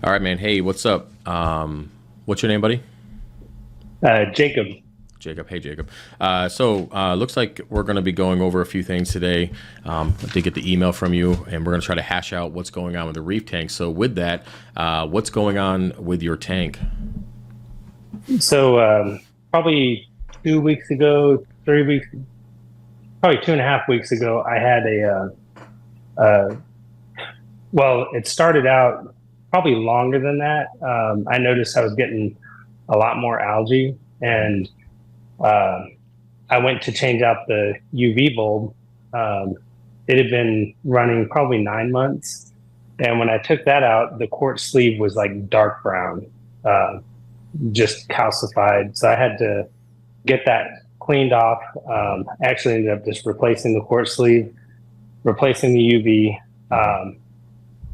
All right, man. Hey, what's up? What's your name, buddy? Jacob. Jacob. Hey, Jacob. Looks like we're going to be going over a few things today. I did get the email from you, and we're going to try to hash out what's going on with the reef tank. So, with that, what's going on with your tank? Probably 2 weeks ago, 3 weeks, probably 2.5 weeks ago, I had it started out probably longer than that. I noticed I was getting a lot more algae, and uh, I went to change out the UV bulb. Um, it had been running probably 9 months. And when I took that out, the quartz sleeve was like dark brown. Uh, just calcified. So I had to get that cleaned off. I actually ended up just replacing the quartz sleeve, replacing the UV.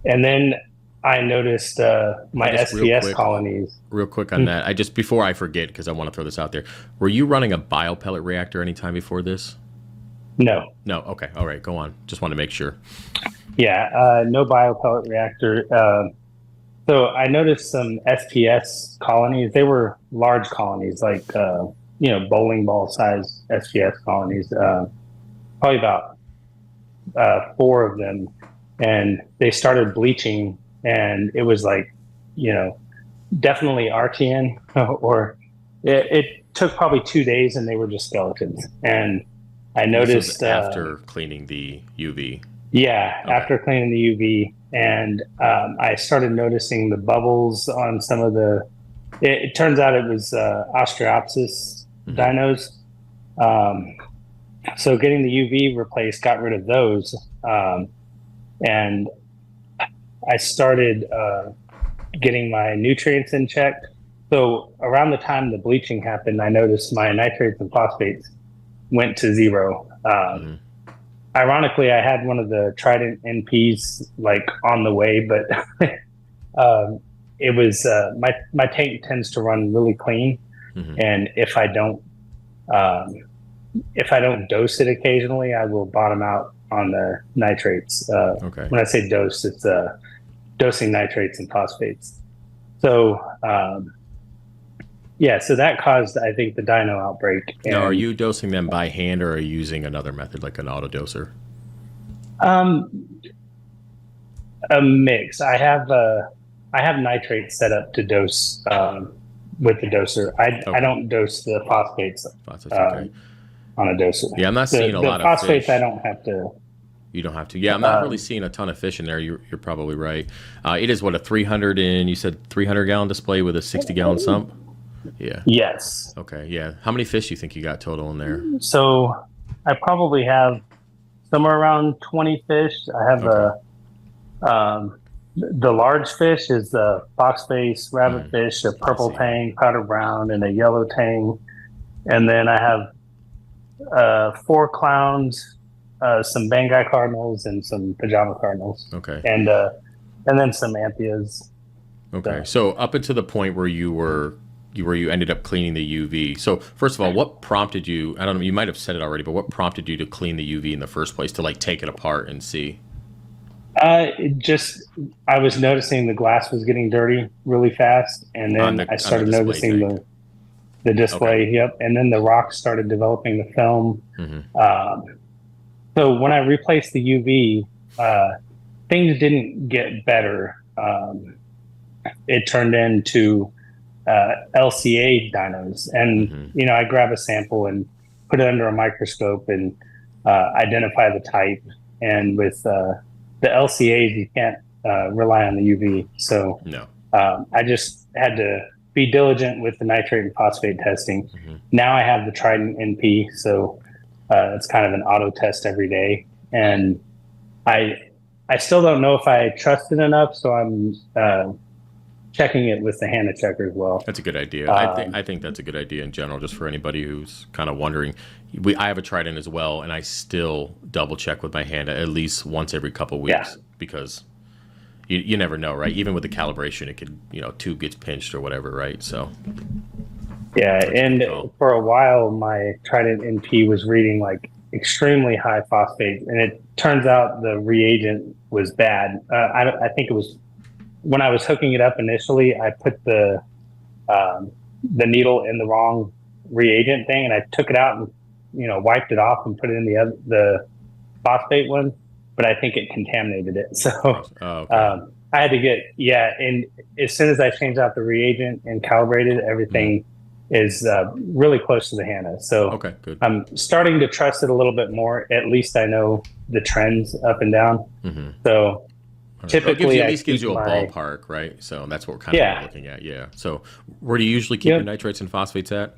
And then I noticed I my guess SPS colonies. real quick on that. I just before I forget because I want to throw this out there. Were you running a biopellet reactor anytime before this? No, No. Okay. All right. Go on. Just want to make sure. yeah, no biopellet reactor. So I noticed some SPS colonies. They were large colonies, like bowling ball size SPS colonies. Probably about four of them, and they started bleaching, and it was like, you know, definitely RTN, or it took probably 2 days, and they were just skeletons. And I And this was noticed, after cleaning the UV. yeah, Okay. after cleaning the UV, and I started noticing the bubbles on some of the. It turns out it was Ostreopsis Hmm. dinos. Um, so getting the UV replaced got rid of those, and I started getting my nutrients in check. So around the time the bleaching happened, I noticed my nitrates and phosphates went to zero. Hmm. Ironically, I had one of the Trident NPs like on the way, but um, it was my tank tends to run really clean, Hmm. and um, if I don't dose it occasionally, I will bottom out on the nitrates. Okay. When I say dose, it's dosing nitrates and phosphates. So yeah, so that caused, I think, the dino outbreak. Now, are And you dosing them by hand or are you using another method like an auto doser? um, a mix. I have nitrates set up to dose with the doser. I Okay. don't dose the phosphates That's okay. um, on a doser. Yeah, I'm not seeing a The lot of phosphates I fish. don't have to. You don't have to. Yeah, I'm not really Um, seeing a ton of fish in there. You're probably right. It is what a 300 and you said 300-gallon display with a 60-gallon sump. Yeah. yes. Okay. Yeah. How many fish do you think you got total in there? So I probably have somewhere around 20 fish. I have Okay. the large fish is the foxface Mm, rabbitfish, a I purple see. tang, powder brown, and a yellow tang. And then I have four clowns, some Bangai cardinals, and some pajama cardinals, Okay. and uh, and then some anthias. Okay. So, So up until the point where you ended up cleaning the UV. So first of all, what prompted you? I don't know. You might have said it already, but what prompted you to clean the UV in the first place to like take it apart and see? it just I was noticing the glass was getting dirty really fast, and On then the I on the started display noticing tank. the Okay. display. Yep, and then the rocks started developing the film. Hmm. Um, so when I replaced the UV, things didn't get better. It turned into LCA dinos, and Hmm. I grab a sample and put it under a microscope and identify the type. And with the LCAs, you can't rely on the UV. So No. I just had to be diligent with the nitrate and phosphate testing. Hmm. Now I have the Trident NP, so it's kind of an auto test every day, and I I still don't know if I trust it enough, so I'm checking it with the HANA checker as well. That's a good idea. Um, I think that's a good idea in general, just for anybody who's kind of wondering. I have a Trident as well, and I still double check with my hand at least once every couple yeah, weeks because you never know, right? Even with the calibration, it could tube gets pinched or whatever, right? So yeah, that's a good and call. for a while, my Trident NP was reading like extremely high phosphate, and it turns out the reagent was bad. I think it was when I was hooking it up initially, I put the needle in the wrong reagent thing, and I took it out and wiped it off and put it in the phosphate one, but I think it contaminated it. So Oh, okay. I had to and as soon as I changed out the reagent and calibrated, everything is really close to the Hannah. So Okay, good. I'm starting to trust it a little bit more. At least I know the trends up and down. Mm-hmm. So Well, it gives you, typically at I least gives keep you a my, ballpark, right? So that's what kind of we're yeah, looking at. Yeah. So where do you usually keep your yep, nitrates and phosphates at?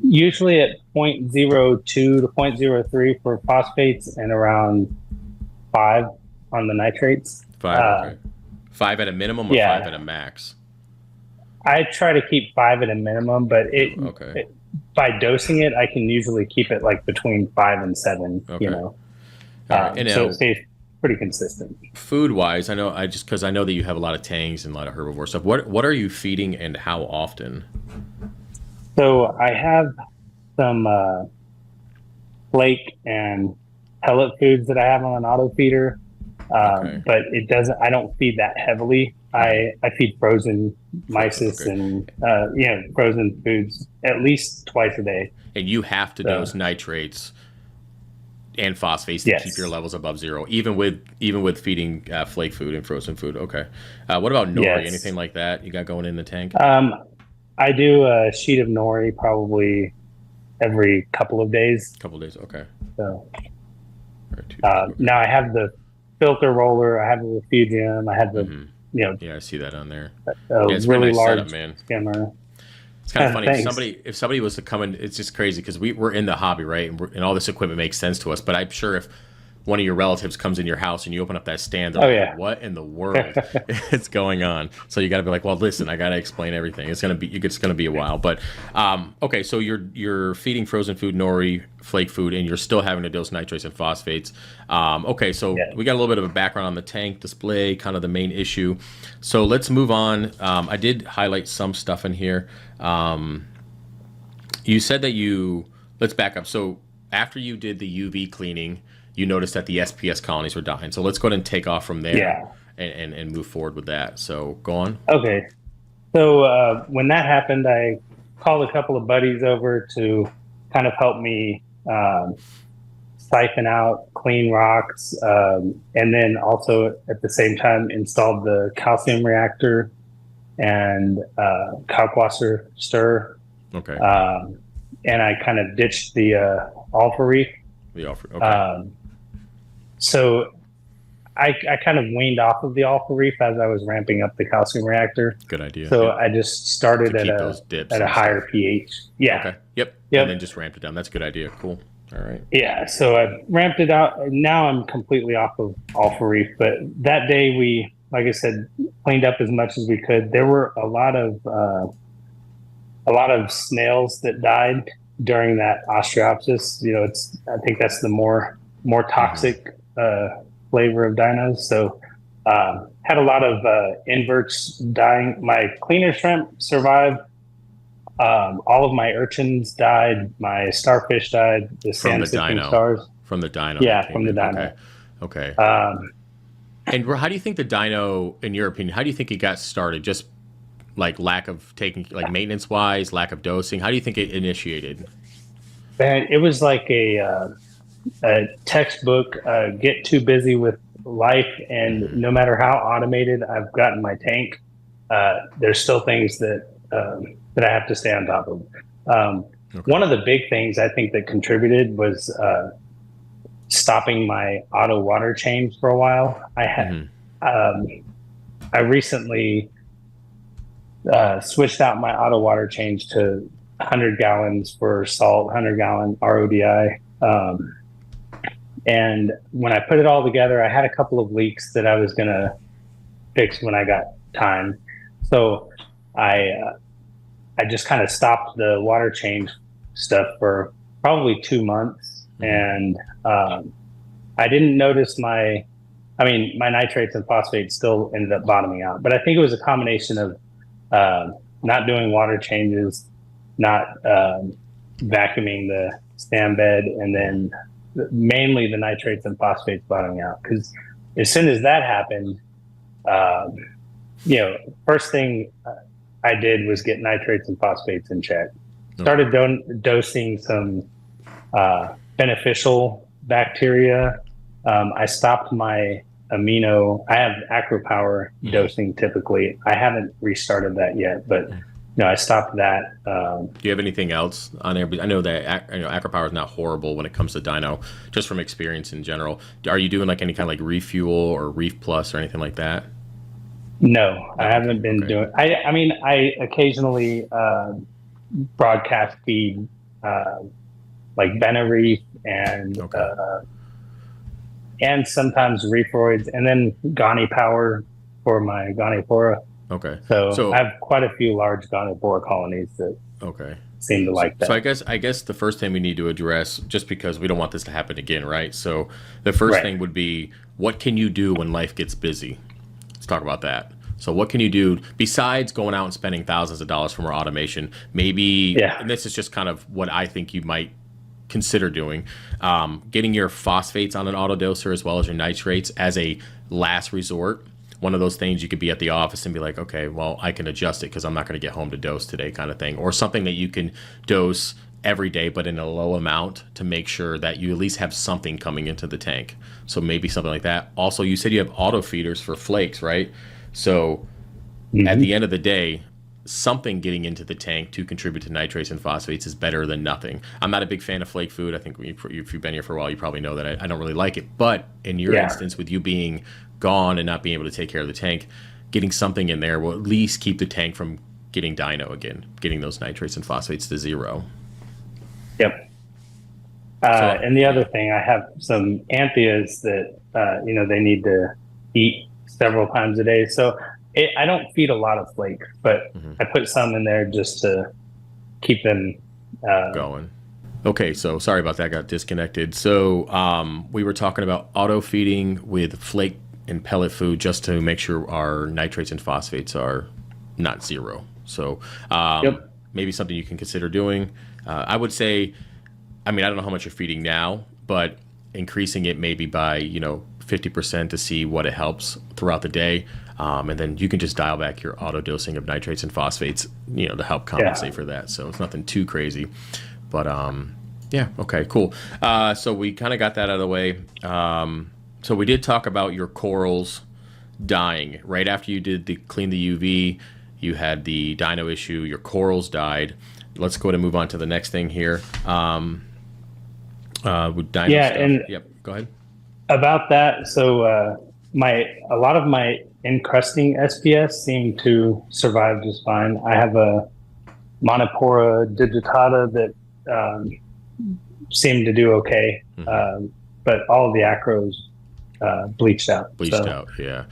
usually at 0.02 to 0.03 for phosphates and around 5 on the nitrates. Five. Okay. Five at a minimum or five Yeah, at a max? I try to keep 5 at a minimum, but Okay. by dosing it, I can usually keep it like between 5 and 7. Okay. All right. And So it now, stays pretty consistent. food wise, I know I just because I know that you have a lot of tangs and a lot of herbivore stuff. What are you feeding and how often? So I have some flake and pellet foods that I have on an auto feeder, Okay. but it doesn't. I don't feed that heavily. I feed frozen mysis Okay. and frozen foods at least twice a day. And you have to So dose nitrates and phosphates to keep your yes, levels above zero, even with feeding flake food and frozen food. Okay. What about nori? yes. Anything like that you got going in the tank? Um, I do a sheet of nori probably every couple of days. A couple days. Okay. So All right, 2 days. Okay. now I have the filter roller. I have the refugium. I have the Mm-hmm. you know Yeah, I see that on there. a Yeah, it's a pretty really nice setup, large man. skimmer. It's kind of funny Thanks. if somebody was to come in. It's just crazy because we're in the hobby, right? And all this equipment makes sense to us. But I'm sure if one of your relatives comes in your house and you open up that stand, they're Oh like, yeah. "What in the world is going on?" So you got to be like, "Well, listen, I got to explain everything. It's gonna be a while." But okay, so you're feeding frozen food, nori, flake food, and you're still having to dose nitrates and phosphates. Okay, so Yeah. we got a little bit of a background on the tank display, kind of the main issue. So let's move on. I did highlight some stuff in here. You said that let's back up. So after you did the UV cleaning, you noticed that the SPS colonies were dying. So let's go ahead and take off from there Yeah. and move forward with that. So go on. Okay. So when that happened, I called a couple of buddies over to kind of help me siphon out clean rocks, and then also at the same time installed the calcium reactor and kalkwasser stir, Okay. and I kind of ditched the alpha reef. The offer. Okay. Um, so I kind of weaned off of the alpha reef as I was ramping up the calcium reactor. Good idea. So Yep. I just To started keep those dips at a and stuff. higher pH. Yeah. Okay. Yep. And Yep. then just ramped it down. That's a good idea. Cool. All right. Yeah. So I ramped it out. Now I'm completely off of alpha reef. But that day we, like I said, cleaned up as much as we could. There were a lot of snails that died during that osteopsis. I think that's the more Mm-hmm. toxic flavor of dinos. So had a lot of inverts dying. My cleaner shrimp survived. All of my urchins died. My starfish died. The From sand the sifting dino. stars. From the dino that Yeah, came from the in. Okay. dino. Okay. Um, And how do you think the dino, in your opinion, how do you think it got started? Just like lack of taking, like maintenance wise, lack of dosing. How do you think it initiated? and it was like a textbook. Get too busy with life, and Hmm. no matter how automated I've gotten my tank, there's still things that I have to stay on top of. Okay. One of the big things I think that contributed was stopping my auto water change for a while. Hmm. Um, I recently switched out my auto water change to 100 gallons for salt, 100-gallon RODI. And when I put it all together, I had a couple of leaks that I was going to fix when I got time. So I just kind of stopped the water change stuff for probably 2 months, Hmm. and I didn't notice my nitrates and phosphates still ended up bottoming out. But I think it was a combination of not doing water changes, not vacuuming the stand bed, and then mainly the nitrates and phosphates bottoming out. Because as soon as that happened, um, first thing I did was get nitrates and phosphates in check. Okay. Started dosing some beneficial bacteria. I stopped my amino. I have AcroPower dosing typically. I haven't restarted that yet, but I stopped that. Do you have anything else on there? I know that AcroPower is not horrible when it comes to dyno, just from experience in general. Are you doing like any kind of like Refuel or Reef Plus or anything like that? No, I haven't been Okay. doing. I mean, I occasionally broadcast feed like Benareef Okay. and sometimes Reefroids, and then Gani Power for my Ganifora. Okay. So So I have quite a few large Ganifora colonies that okay. seem to like So that. I guess the first thing we need to address, just because we don't want this to happen again, right? So the first Right. thing would be, what can you do when life gets busy? Let's talk about that. So what can you do besides going out and spending thousands of dollars for more automation? Maybe, Yeah. and this is just kind of what I think you might consider doing, getting your phosphates on an autodoser as well as your nitrates as a last resort. One of those things you could be at the office and be like, okay, well, I can adjust it because I'm not going to get home to dose today, kind of thing. Or something that you can dose every day, but in a low amount to make sure that you at least have something coming into the tank. So maybe something like that. Also, you said you have auto feeders for flakes, right? So at the end of the day, something getting into the tank to contribute to nitrates and phosphates is better than nothing. I'm not a big fan of flake food. I think if you've been here for a while, you probably know that I don't really like it. But in your Yeah. instance, with you being gone and not being able to take care of the tank, getting something in there will at least keep the tank from getting dyno again, getting those nitrates and phosphates to zero. Yep. So And the other thing, I have some Anthias that they need to eat several times a day. So I don't feed a lot of flakes, but I put some in there just to keep them going. Okay, so sorry about that. Got disconnected. So we were talking about auto feeding with flake and pellet food just to make sure our nitrates and phosphates are not zero. So Yep. maybe something you can consider doing. I would say, I mean, I don't know how much you're feeding now, but increasing it maybe by 50% to see what it helps throughout the day, and then you can just dial back your auto dosing of nitrates and phosphates, to help compensate for that. So it's nothing too crazy, but yeah, okay, cool. So we kind of got that out of the way. So we did talk about your corals dying right after you did the clean the UV. You had the dino issue. Your corals died. Let's go ahead and move on to the next thing here. With dino Yeah, stuff. and Yep. Go ahead. about that, so a lot of my encrusting SPS seem to survive just fine. I have a Monopora digitata that seemed to do okay, but all of the acros bleached out. Bleached So, out. Yeah.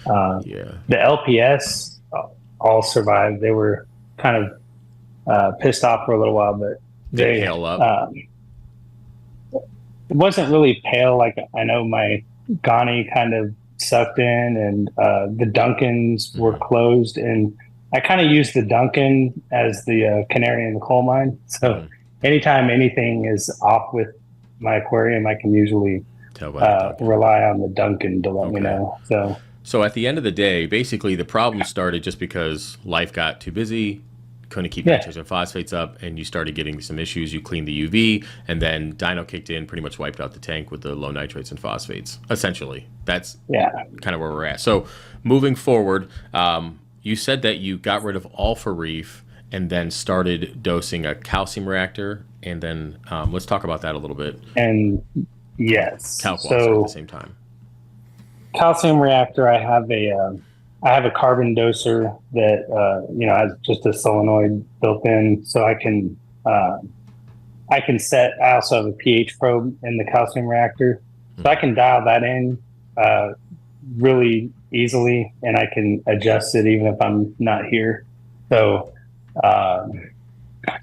Yeah. The LPS all survived. They were kind of pissed off for a little while, but They pale up. It wasn't really pale. Like I know my Ghani kind of sucked in, and the Duncans were closed, and I kind of used the Duncan as the canary in the coal mine. So anytime anything is off with my aquarium, I can usually Tell by the Duncan. rely on the Duncan to let me Okay. know. So So at the end of the day, basically the problem started just because life got too busy, couldn't keep nitrogen and phosphates up, and you started getting some issues. You cleaned the UV, and then Dino kicked in, pretty much wiped out the tank with the low nitrates and phosphates. Essentially, that's kind of where we're at. So moving forward, you said that you got rid of Alpha Reef and then started dosing a calcium reactor, and then let's talk about that a little bit. And yes, Calc at so the same time. calcium reactor. I have a carbon doser that has just a solenoid built in, so I can set. I also have a pH probe in the calcium reactor, so I can dial that in really easily, and I can adjust it even if I'm not here. So I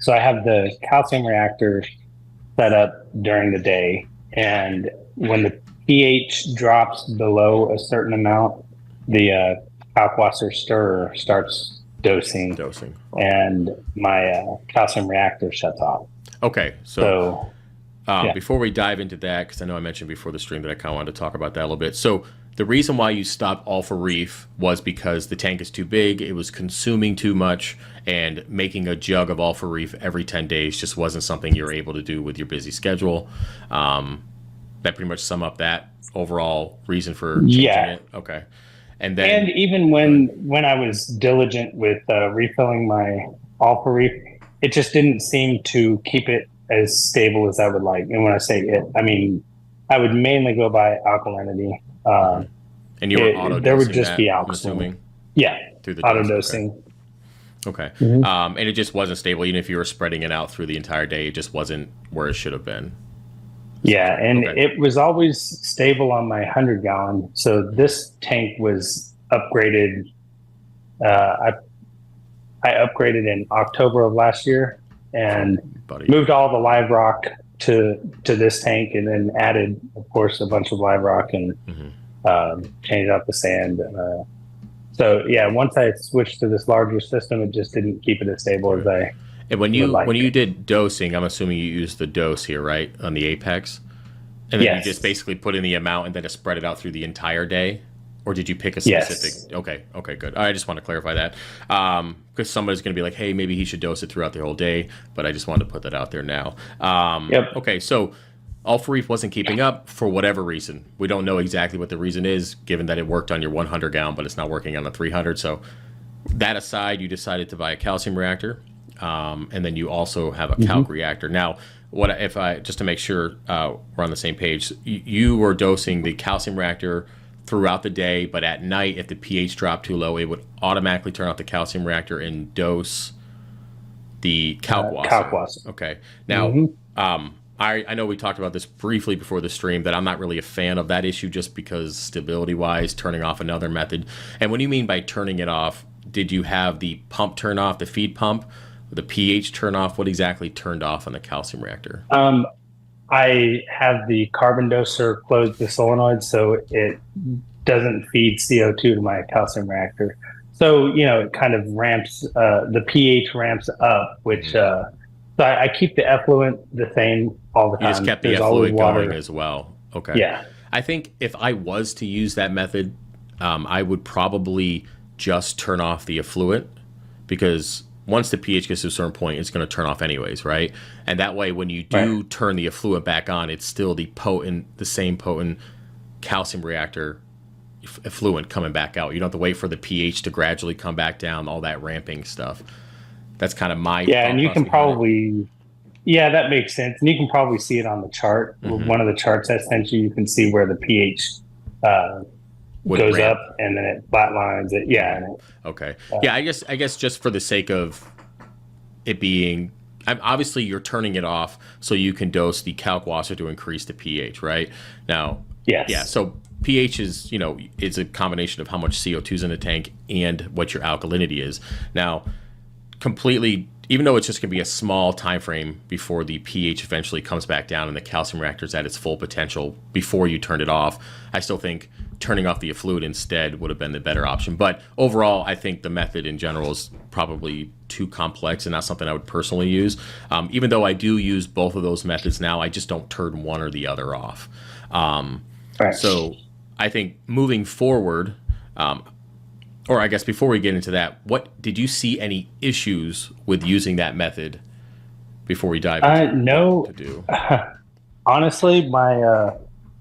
have the calcium reactor set up during the day, and when the pH drops below a certain amount, the Kalkwasser stirrer starts dosing, and my calcium reactor shuts off. Okay, so before we dive into that, because I know I mentioned before the stream that I kind of wanted to talk about that a little bit. So the reason why you stopped Alpha Reef was because the tank is too big, it was consuming too much, and making a jug of Alpha Reef every 10 days just wasn't something you're able to do with your busy schedule. That pretty much sum up that overall reason for changing it. Okay. And then, and even when I was diligent with refilling my Alpha Reef, it just didn't seem to keep it as stable as I would like. And when I say it, I mean I would mainly go by alkalinity. and you were auto dosing there would just that, be I'm alk assuming, yeah, through the auto dose. dosing. Okay. Mhm. And it just wasn't stable. Even if you were spreading it out through the entire day, it just wasn't where it should have been. Yeah, and Okay. it was always stable on my 100 gallon. So this tank was upgraded. I upgraded in October of last year and Buddy. moved all the live rock to this tank, and then added, of course, a bunch of live rock and changed out the sand. So yeah, once I switched to this larger system, it just didn't keep it as stable as I And when would like. you did dosing, I'm assuming you used the dose here, right, on the Apex, and then you Yes. just basically put in the amount and then just spread it out through the entire day, or did you pick a Yes. specific? Okay, good. I just want to clarify that because somebody's going to be like, hey, maybe he should dose it throughout the whole day, but I just wanted to put that out there now. Yep. Okay, so Alpha Reef wasn't keeping up for whatever reason. We don't know exactly what the reason is, given that it worked on your 100 gallon, but it's not working on the 300. So that aside, you decided to buy a calcium reactor. And then you also have a calc reactor. Now, what if I just to make sure we're on the same page? You were dosing the calcium reactor throughout the day, but at night, if the pH dropped too low, it would automatically turn off the calcium reactor and dose the Kalkwasser. Kalkwasser. Okay. Now, I know we talked about this briefly before the stream, that I'm not really a fan of that issue just because stability-wise, turning off another method. And what do you mean by turning it off? Did you have the pump turn off, the feed pump, the pH turn off? What exactly turned off on the calcium reactor? I have the carbon doser closed the solenoid, so it doesn't feed CO2 to my calcium reactor. So, it kind of ramps, the pH ramps up, which, so I keep the effluent the same all the time. You just kept the There's always effluent water. going as well. Okay. Yeah. I think if I was to use that method, I would probably just turn off the effluent, because once the pH gets to a certain point, it's going to turn off anyways, right? And that way, when you do turn the effluent back on, it's still the same potent calcium reactor effluent coming back out. You don't have to wait for the pH to gradually come back down, all that ramping stuff. That's kind of my and you can thought process behind it. probably, that makes sense. And you can probably see it on the chart. One of the charts I sent you, you can see where the pH Would goes ramp. up and then it flatlines it. Yeah. And Okay. Yeah, I guess just for the sake of it being, obviously you're turning it off so you can dose the Kalkwasser to increase the pH, right? Now, yes. yeah, so pH is, it's a combination of how much CO2 is in the tank and what your alkalinity is. Now, completely, even though it's just going to be a small time frame before the pH eventually comes back down and the calcium reactor is at its full potential before you turn it off, I still think turning off the effluent instead would have been the better option. But overall, I think the method in general is probably too complex and not something I would personally use. Even though I do use both of those methods now, I just don't turn one or the other off. So I think moving forward, or I guess before we get into that, what did you see any issues with using that method before we dive into no. what to do? Honestly,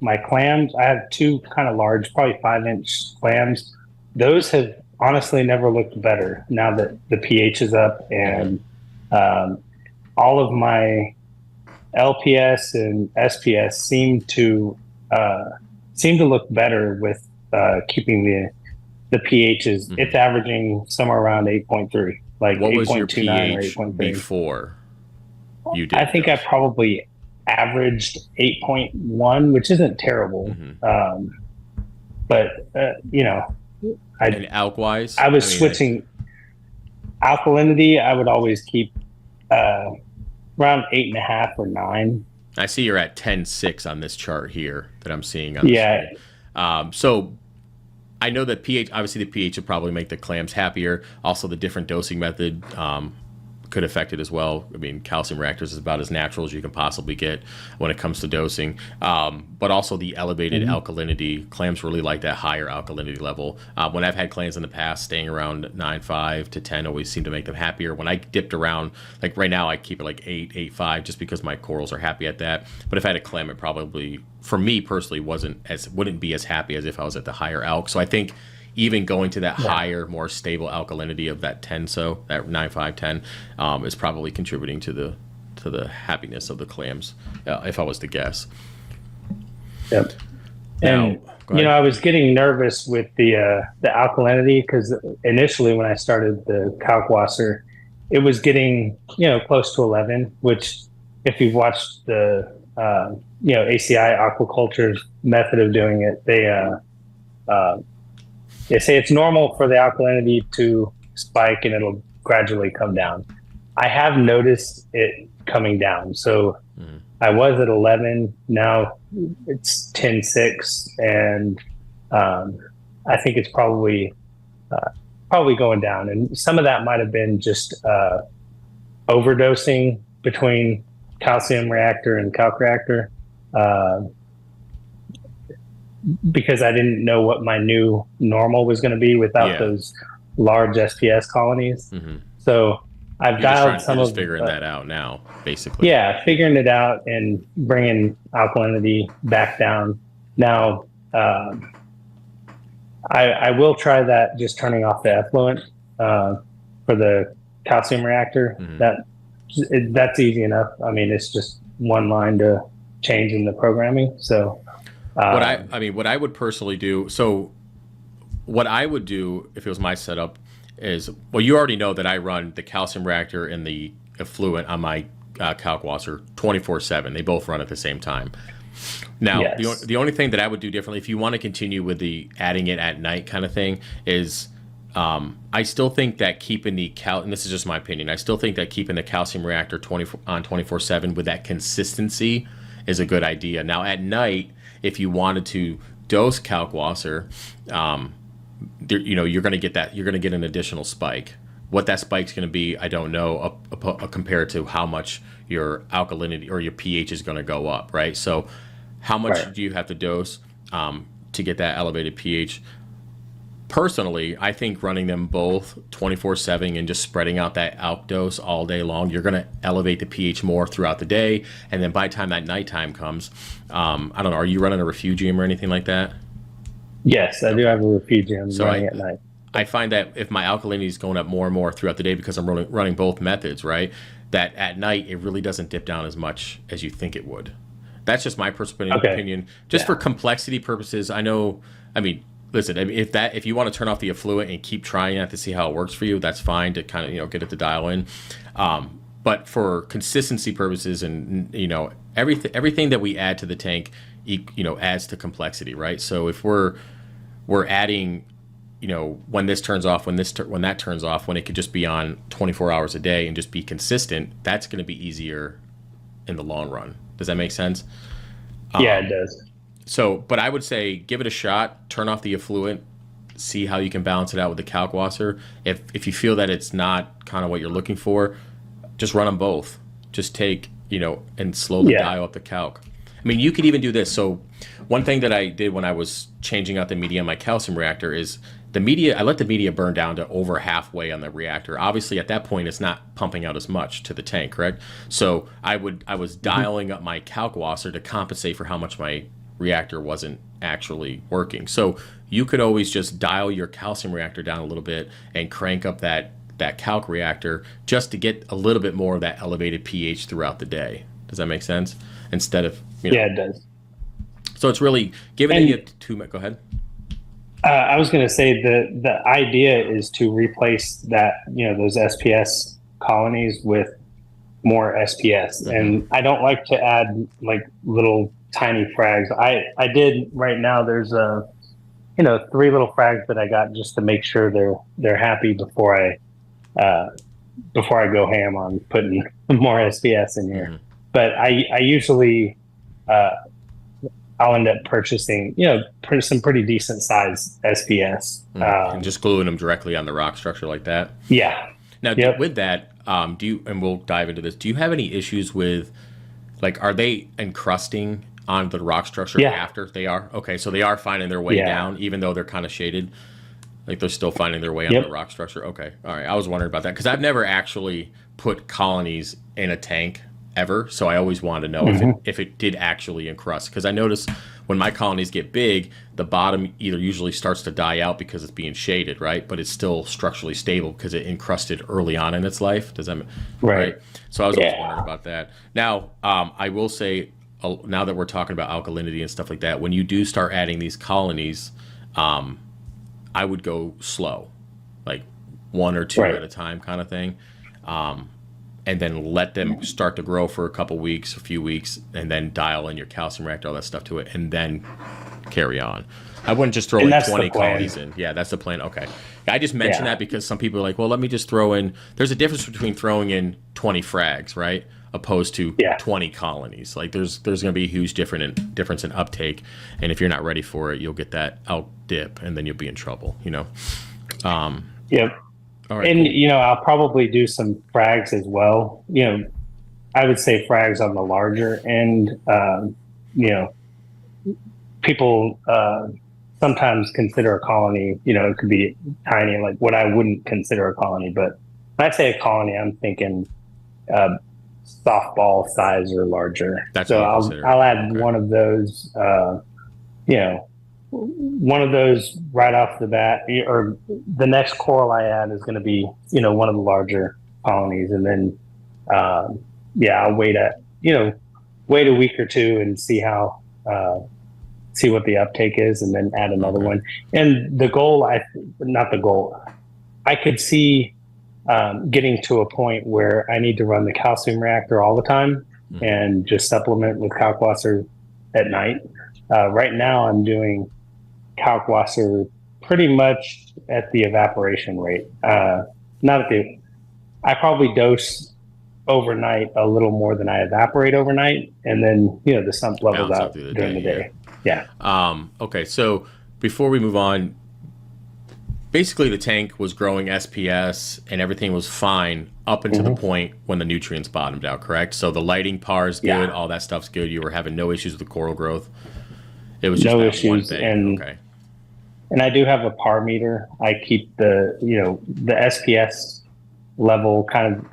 my clams, I have two kind of large, probably 5-inch clams. Those have honestly never looked better now that the pH is up, and all of my LPS and SPS seem to look better with keeping the pH is it's averaging somewhere around 8.3, like What was your 8.29 or pH 8.3 before you did? I think I probably averaged 8.1, which isn't terrible. But and alk wise, I was switching alkalinity. I would always keep around 8.5 or 9. I see you're at 10.6 on this chart here that I'm seeing on the screen. So I know that pH, obviously the pH would probably make the clams happier. Also, the different dosing method could affect it as well. I mean, calcium reactors is about as natural as you can possibly get when it comes to dosing. But also the elevated alkalinity. Clams really like that higher alkalinity level. When I've had clams in the past, staying around 9.5 to 10 always seemed to make them happier. When I dipped around, like right now, I keep it like 8, 8.5, just because my corals are happy at that. But if I had a clam, it probably, for me personally, wouldn't be as happy as if I was at the higher alk. So I think even going to that higher, more stable alkalinity of that 10, so that 9.5, 10, is probably contributing to the happiness of the clams, if I was to guess. Yep. Now, And I was getting nervous with the alkalinity, because initially when I started the kalkwasser, it was getting close to 11, which if you've watched the ACI aquaculture's method of doing it, they say it's normal for the alkalinity to spike and it'll gradually come down. I have noticed it coming down. So I was at 11, now it's 10.6, and I think it's probably going down. And some of that might have been just overdosing between calcium reactor and calc reactor. Because I didn't know what my new normal was going to be without those large SPS colonies. So I've dialed some of figuring that out now, basically. Yeah, figuring it out and bringing alkalinity back down. Now, I will try that, just turning off the effluent for the calcium reactor. That's easy enough. I mean, it's just one line to change in the programming. So. What I would personally do, so what I would do if it was my setup is, well, you already know that I run the calcium reactor and the effluent on my kalkwasser 24/7. They both run at the same time. Now, the only thing that I would do differently, if you want to continue with the adding it at night kind of thing, is I still think that keeping and this is just my opinion, I still think that keeping the calcium reactor 24/7 with that consistency is a good idea. Now, at night, if you wanted to dose kalkwasser, you're going to get that. You're going to get an additional spike. What that spike's going to be, I don't know, compared to how much your alkalinity or your pH is going to go up, right? So, how much do you have to dose to get that elevated pH? Personally, I think running them both 24/7 and just spreading out that alk dose all day long, you're going to elevate the pH more throughout the day. And then by the time that nighttime comes, I don't know, are you running a refugium or anything like that? Yes, I do have a refugium running at night. I find that if my alkalinity is going up more and more throughout the day, because I'm running both methods, right, that at night it really doesn't dip down as much as you think it would. That's just my personal opinion. Just for complexity purposes, listen, if you want to turn off the effluent and keep trying that to see how it works for you, that's fine to kind of get it to dial in. But for consistency purposes, and everything that we add to the tank, adds to complexity, right? So if we're adding, when this turns off, when that turns off, when it could just be on 24 hours a day and just be consistent, that's going to be easier in the long run. Does that make sense? Yeah, it does. So, but I would say give it a shot, turn off the effluent, see how you can balance it out with the kalkwasser. If you feel that it's not kind of what you're looking for, just run them both. Just take, and slowly dial up the calc. I mean, you could even do this. So one thing that I did when I was changing out the media on my calcium reactor is I let the media burn down to over halfway on the reactor. Obviously, at that point, it's not pumping out as much to the tank, correct? So I was dialing up my kalkwasser to compensate for how much my reactor wasn't actually working. So you could always just dial your calcium reactor down a little bit and crank up that calc reactor just to get a little bit more of that elevated pH throughout the day. Does that make sense? Instead of yeah, it does. So it's really giving it two. Go ahead. I was going to say the idea is to replace that those SPS colonies with more SPS, and I don't like to add like little tiny frags. I did right now. There's 3 little frags that I got just to make sure they're happy before I go ham on putting more SPS in here. But I usually I'll end up purchasing some pretty decent size SPS and just gluing them directly on the rock structure like that. Yeah. Now, Yep. with that, do you, and we'll dive into this, do you have any issues with, like, are they encrusting on the rock structure Yeah. after they are? Okay, so they are finding their way Yeah. down, even though they're kind of shaded. Like they're still finding their way onto the Yep. rock structure. Okay, all right. I was wondering about that because I've never actually put colonies in a tank ever, so I always wanted to know if it did actually encrust. Because I notice when my colonies get big, the bottom either usually starts to die out because it's being shaded, right? But it's still structurally stable because it encrusted early on in its life. Does that Right. right? So I was always Yeah. wondering about that. Now, I will say, now that we're talking about alkalinity and stuff like that, when you do start adding these colonies, I would go slow, like one or two Right. at a time, kind of thing, and then let them start to grow for a couple weeks, a few weeks, and then dial in your calcium reactor, all that stuff to it, and then carry on. I wouldn't just throw And like that's the 20 plan. colonies in. Yeah, that's the plan. Okay. I just mentioned Yeah. that because some people are like, well, let me just throw in. There's a difference between throwing in 20 frags, right? Opposed to Yeah. 20 colonies. Like there's going to be a huge difference in uptake. And if you're not ready for it, you'll get that out dip and then you'll be in trouble, you know? Yep. All right. And, Cool. I'll probably do some frags as well. I would say frags on the larger end. You know, people sometimes consider a colony, it could be tiny, like what I wouldn't consider a colony. But when I say a colony, I'm thinking uh, softball size or larger. That's So what you consider. I'll add Okay. one of those, one of those right off the bat, or the next coral I add is going to be, one of the larger colonies. And then, I'll wait a week or two and see see what the uptake is and then add another Okay. one. And the goal, not the goal, I could see getting to a point where I need to run the calcium reactor all the time and just supplement with kalkwasser at night. Right now I'm doing kalkwasser pretty much at the evaporation rate. Not at the, I probably dose overnight a little more than I evaporate overnight. And then, the sump levels Balance out out through the during the day, day. Yeah. Okay, so before we move on, basically the tank was growing SPS and everything was fine up until the point when the nutrients bottomed out, correct? So the lighting par is good, Yeah. all that stuff's good. You were having no issues with the coral growth. It was just No that one issues. thing. Okay. And I do have a par meter. I keep the SPS level, kind of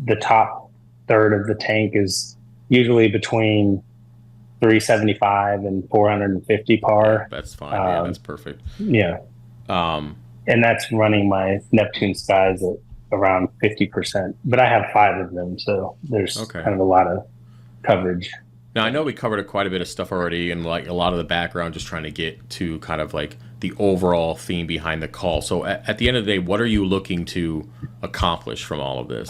the top third of the tank is usually between 375 and 450 par. That's fine. Yeah, that's perfect. Yeah. And that's running my Neptune skies at around 50%. But I have 5 of them, so there's Okay. kind of a lot of coverage. Now I know we covered quite a bit of stuff already, and like a lot of the background, just trying to get to kind of like the overall theme behind the call. So at the end of the day, what are you looking to accomplish from all of this?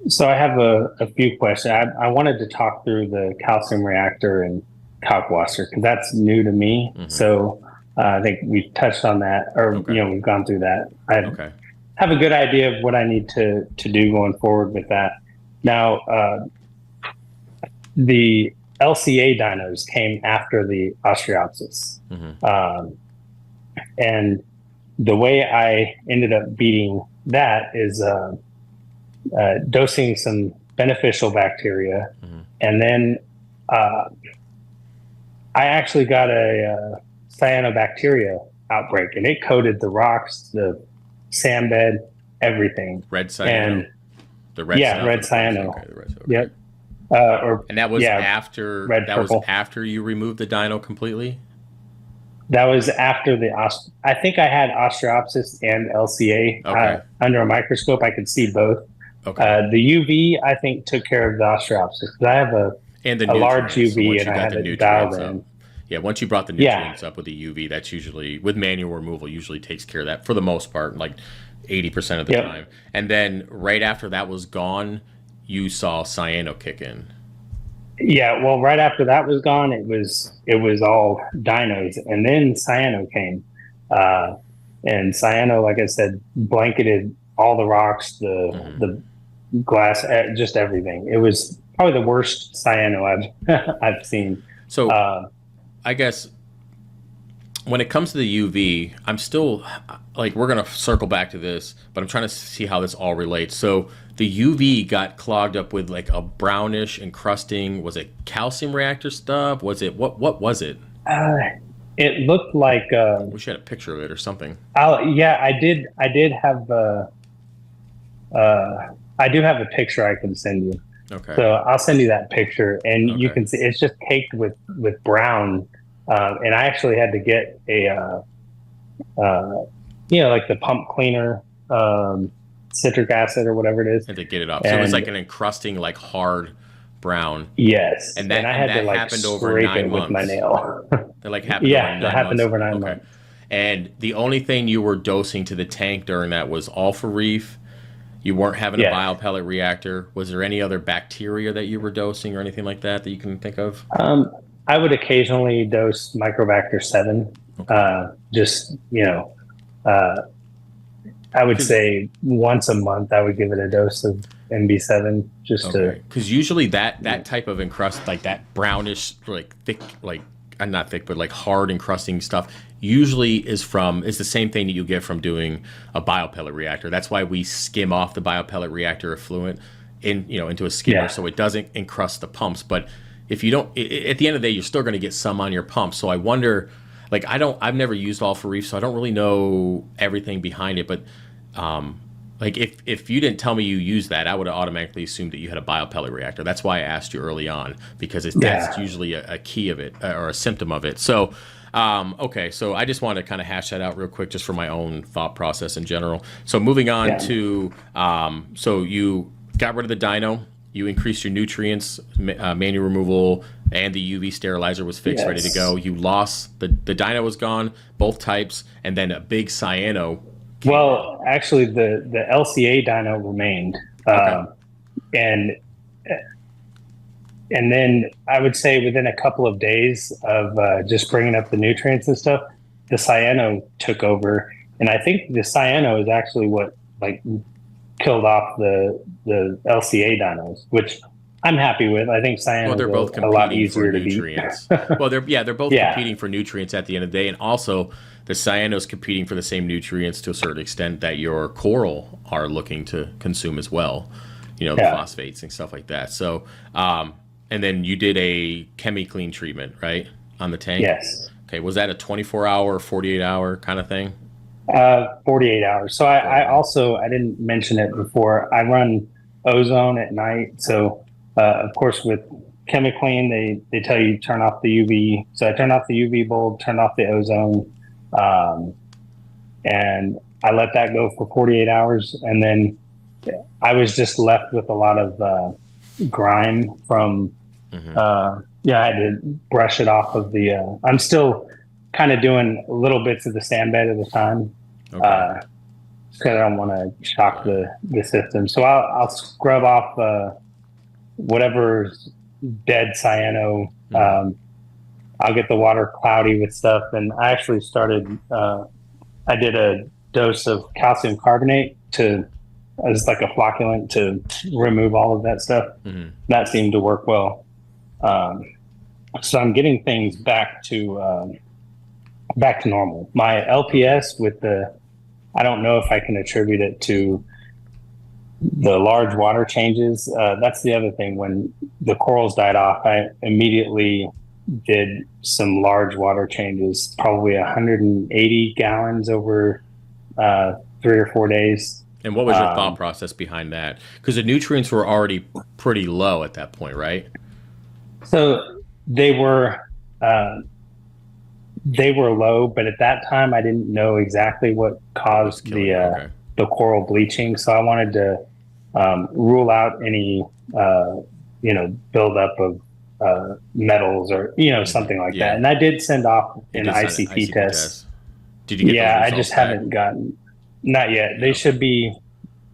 So I have a few questions. I wanted to talk through the calcium reactor and kalkwasser because that's new to me. So I think we've touched on that, or Okay. we've gone through that. I Okay. have a good idea of what I need to do going forward with that. Now, the LCA dinos came after the Ostreopsis, and the way I ended up beating that is dosing some beneficial bacteria, and then I actually got a cyanobacteria outbreak, and it coated the rocks, the sand bed, everything. Red cyano. And The red yeah, stuff, red of course. cyano. Okay, the red stuff. Yep. And that was after red, that was purple. after you removed the dino completely? That was after I think I had Ostreopsis and LCA Okay. under a microscope. I could see both. Okay. The UV, I think, took care of the Ostreopsis. I have a large nutrients. So UV, once and you I got have the it nutrients dialed up. in. Yeah, once you brought the nutrients up with the UV, that's usually with manual removal usually takes care of that for the most part, like 80% of the time. And then right after that was gone, you saw cyano kick in. Yeah, well, right after that was gone, it was all dinos, and then cyano came, and cyano, like I said, blanketed all the rocks, the glass, just everything. It was probably the worst cyano I've I've seen. So I guess when it comes to the UV, I'm still like, we're gonna circle back to this, but I'm trying to see how this all relates. So the UV got clogged up with like a brownish encrusting. Was it calcium reactor stuff? Was it what was it? Uh, it looked like We should have a picture of it or something. yeah, I did have I do have a picture I can send you. Okay. So I'll send you that picture, and you Okay. can see it's just caked with brown. And I actually had to get a like the pump cleaner, citric acid or whatever it is. And to get it off. So it was And like an encrusting, like hard brown. yes, And and that I and had to that like happened over scrape it nine with my months. nail. That like happened over Yeah, that nine happened months. over nine Okay. months. And the only thing you were dosing to the tank during that was alpha reef. You weren't having a Yeah. biopellet reactor. Was there any other bacteria that you were dosing or anything like that that you can think of? Um, I would occasionally dose Microbacter 7. Okay. Just, uh, I would Cause, say once a month, I would give it a dose of MB7 just to, okay. Because usually that type of encrust, like that brownish, like thick, like not thick, but like hard encrusting stuff, usually is the same thing that you get from doing a biopellet reactor. That's why we skim off the biopellet reactor effluent into a skimmer yeah, so it doesn't encrust the pumps. But if you don't, at the end of the day, you're still going to get some on your pump. So I wonder, like I've never used Alpha Reef, so I don't really know everything behind it. But like if you didn't tell me you used that, I would have automatically assumed that you had a biopellet reactor. That's why I asked you early on because that's yeah, usually a key of it or a symptom of it. So okay, so I just wanted to kind of hash that out real quick, just for my own thought process in general. So moving on yeah, to so you got rid of the dyno, you increased your nutrients, manual removal, and the UV sterilizer was fixed, ready to yes. go. You lost the dyno was gone, both types, and then a big cyano came in. Well, actually, the LCA dyno remained. Okay. And And then I would say within a couple of days of just bringing up the nutrients and stuff, the cyano took over. And I think the cyano is actually what like killed off the LCA dinos, which I'm happy with. I think Well, cyano is they're both a lot competing for easier to beat. nutrients. Well, they're both Yeah, competing for nutrients at the end of the day, and also the cyano's competing for the same nutrients to a certain extent that your coral are looking to consume as well. The yeah, phosphates and stuff like that. So, and then you did a chemi-clean treatment, right, on the tank? yes. Okay, was that a 24-hour, 48-hour kind of thing? 48 hours. So I 48 hours. also, I didn't mention it before. I run ozone at night. So, of course, with ChemiClean, they tell you turn off the UV. So I turned off the UV bulb, turned off the ozone, um, and I let that go for 48 hours. And then I was just left with a lot of grime from, Hmm. yeah, I had to brush it off of I'm still kind of doing little bits of the sand bed at a time Okay. uh, because I don't want to shock Right. the system. So I'll scrub off whatever's dead cyano. Hmm. I'll get the water cloudy with stuff, and I actually started. I did a dose of calcium carbonate to as like a flocculant to remove all of that stuff. Hmm. That seemed to work well. Um, so I'm getting things back to normal. My Okay. LPS with I don't know if I can attribute it to the large water changes. That's the other thing. When the corals died off, I immediately did some large water changes, probably 180 gallons over 3 or 4 days. And what was your thought Um, process behind that? Because the nutrients were already pretty low at that point, right? so they were uh, they were low, but at that time I didn't know exactly what What was caused killing it? Okay. the coral bleaching. So I wanted to rule out any buildup of metals or Hmm. something like that. Yeah. And I did send off You an did send an ICP ICP test. test. Did you get those Yeah, I just results back? haven't gotten not yet. They No. should be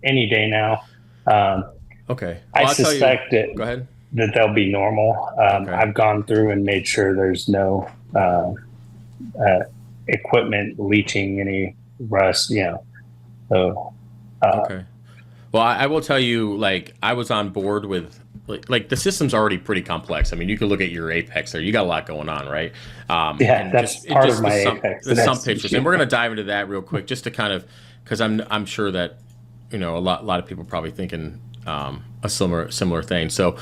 any day now. Um, Okay. I Well, I'll tell you. suspect that Go ahead. they'll be normal. Okay. I've gone through and made sure there's no uh, equipment leaching any rust. So uh, Okay. Well, I will tell you, like, I was on board with like the system's already pretty complex. I mean, you could look at your Apex there. You got a lot going on, right? Yeah, And that's part of my the Apex. the sump pictures, and we're gonna dive into that real quick, just to kind of, because I'm sure that a lot of people are probably thinking a similar thing. So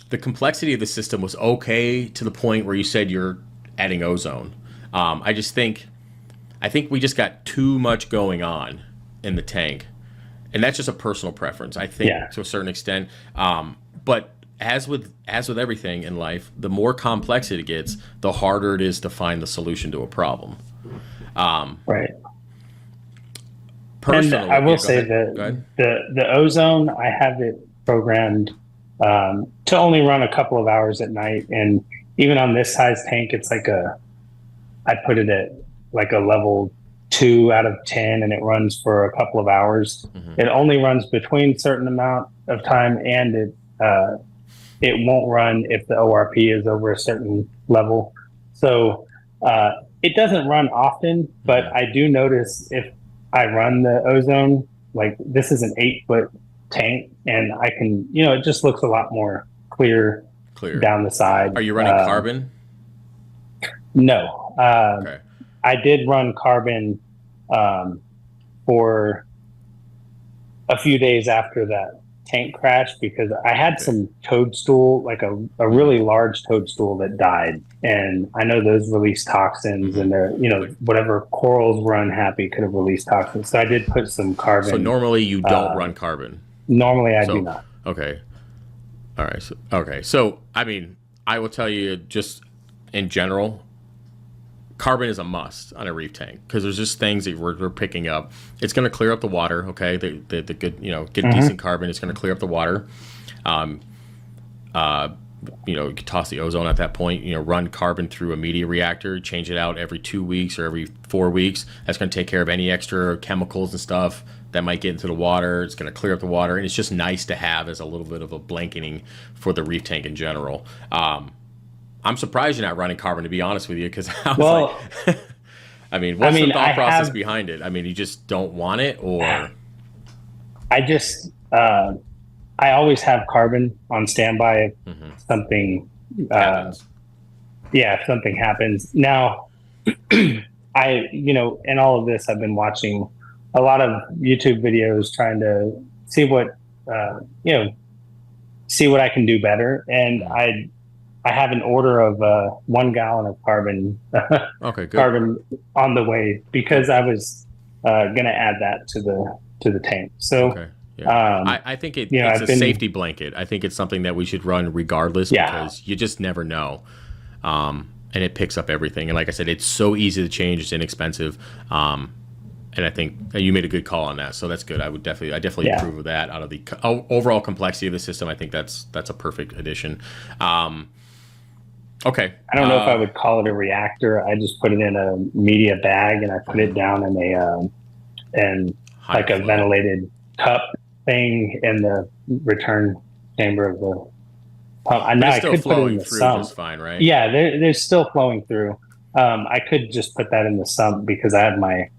the complexity of the system was okay to the point where you said you're adding ozone. I think we just got too much going on in the tank, and that's just a personal preference. I think to a certain extent, but as with everything in life, the more complex it gets, the harder it is to find the solution to a problem. Right. Personally, and I will say that the ozone, I have it programmed to only run a couple of hours at night, and even on this size tank, it's like I put it at like a level 2 out of 10, and it runs for a couple of hours. Mm-hmm. It only runs between certain amount of time, and it won't run if the ORP is over a certain level. So it doesn't run often, but I do notice if I run the ozone, like this is an 8-foot tank, and I can, it just looks a lot more clear down the side. Are you running carbon? No. Okay. I did run carbon for a few days after that tank crash, because I had some toadstool, like a really large toadstool that died, and I know those release toxins, and they're whatever corals were unhappy could have released toxins. So I did put some carbon. So normally you don't run carbon. Normally I do not. Okay. All right. So I mean, I will tell you, just in general, carbon is a must on a reef tank, because there's just things that we're picking up. It's going to clear up the water. Okay, the good, get decent carbon. It's going to clear up the water. You can toss the ozone at that point. Run carbon through a media reactor, change it out every 2 weeks or every 4 weeks. That's going to take care of any extra chemicals and stuff that might get into the water. It's going to clear up the water, and it's just nice to have as a little bit of a blanketing for the reef tank in general. I'm surprised you're not running carbon, to be honest with you, because I was like, what's the thought process behind it? I mean, you just don't want it, or? I just, I always have carbon on standby if something happens. If something happens. Now, in all of this, I've been watching a lot of YouTube videos trying to see what, see what I can do better. And I have an order of 1 gallon of carbon, carbon on the way, because I was going to add that to the tank. So, I think it's a safety blanket. I think it's something that we should run regardless, because you just never know. And it picks up everything. And like I said, it's so easy to change. It's inexpensive. And I think you made a good call on that. So that's good. I definitely approve of that. Out of the overall complexity of the system, I think that's a perfect addition. Okay. I don't know if I would call it a reactor. I just put it in a media bag, and I put it down in a ventilated cup thing in the return chamber of the pump. I could put it in the sump. Just fine, right? Yeah, there's still flowing through. I could just put that in the sump, because I have my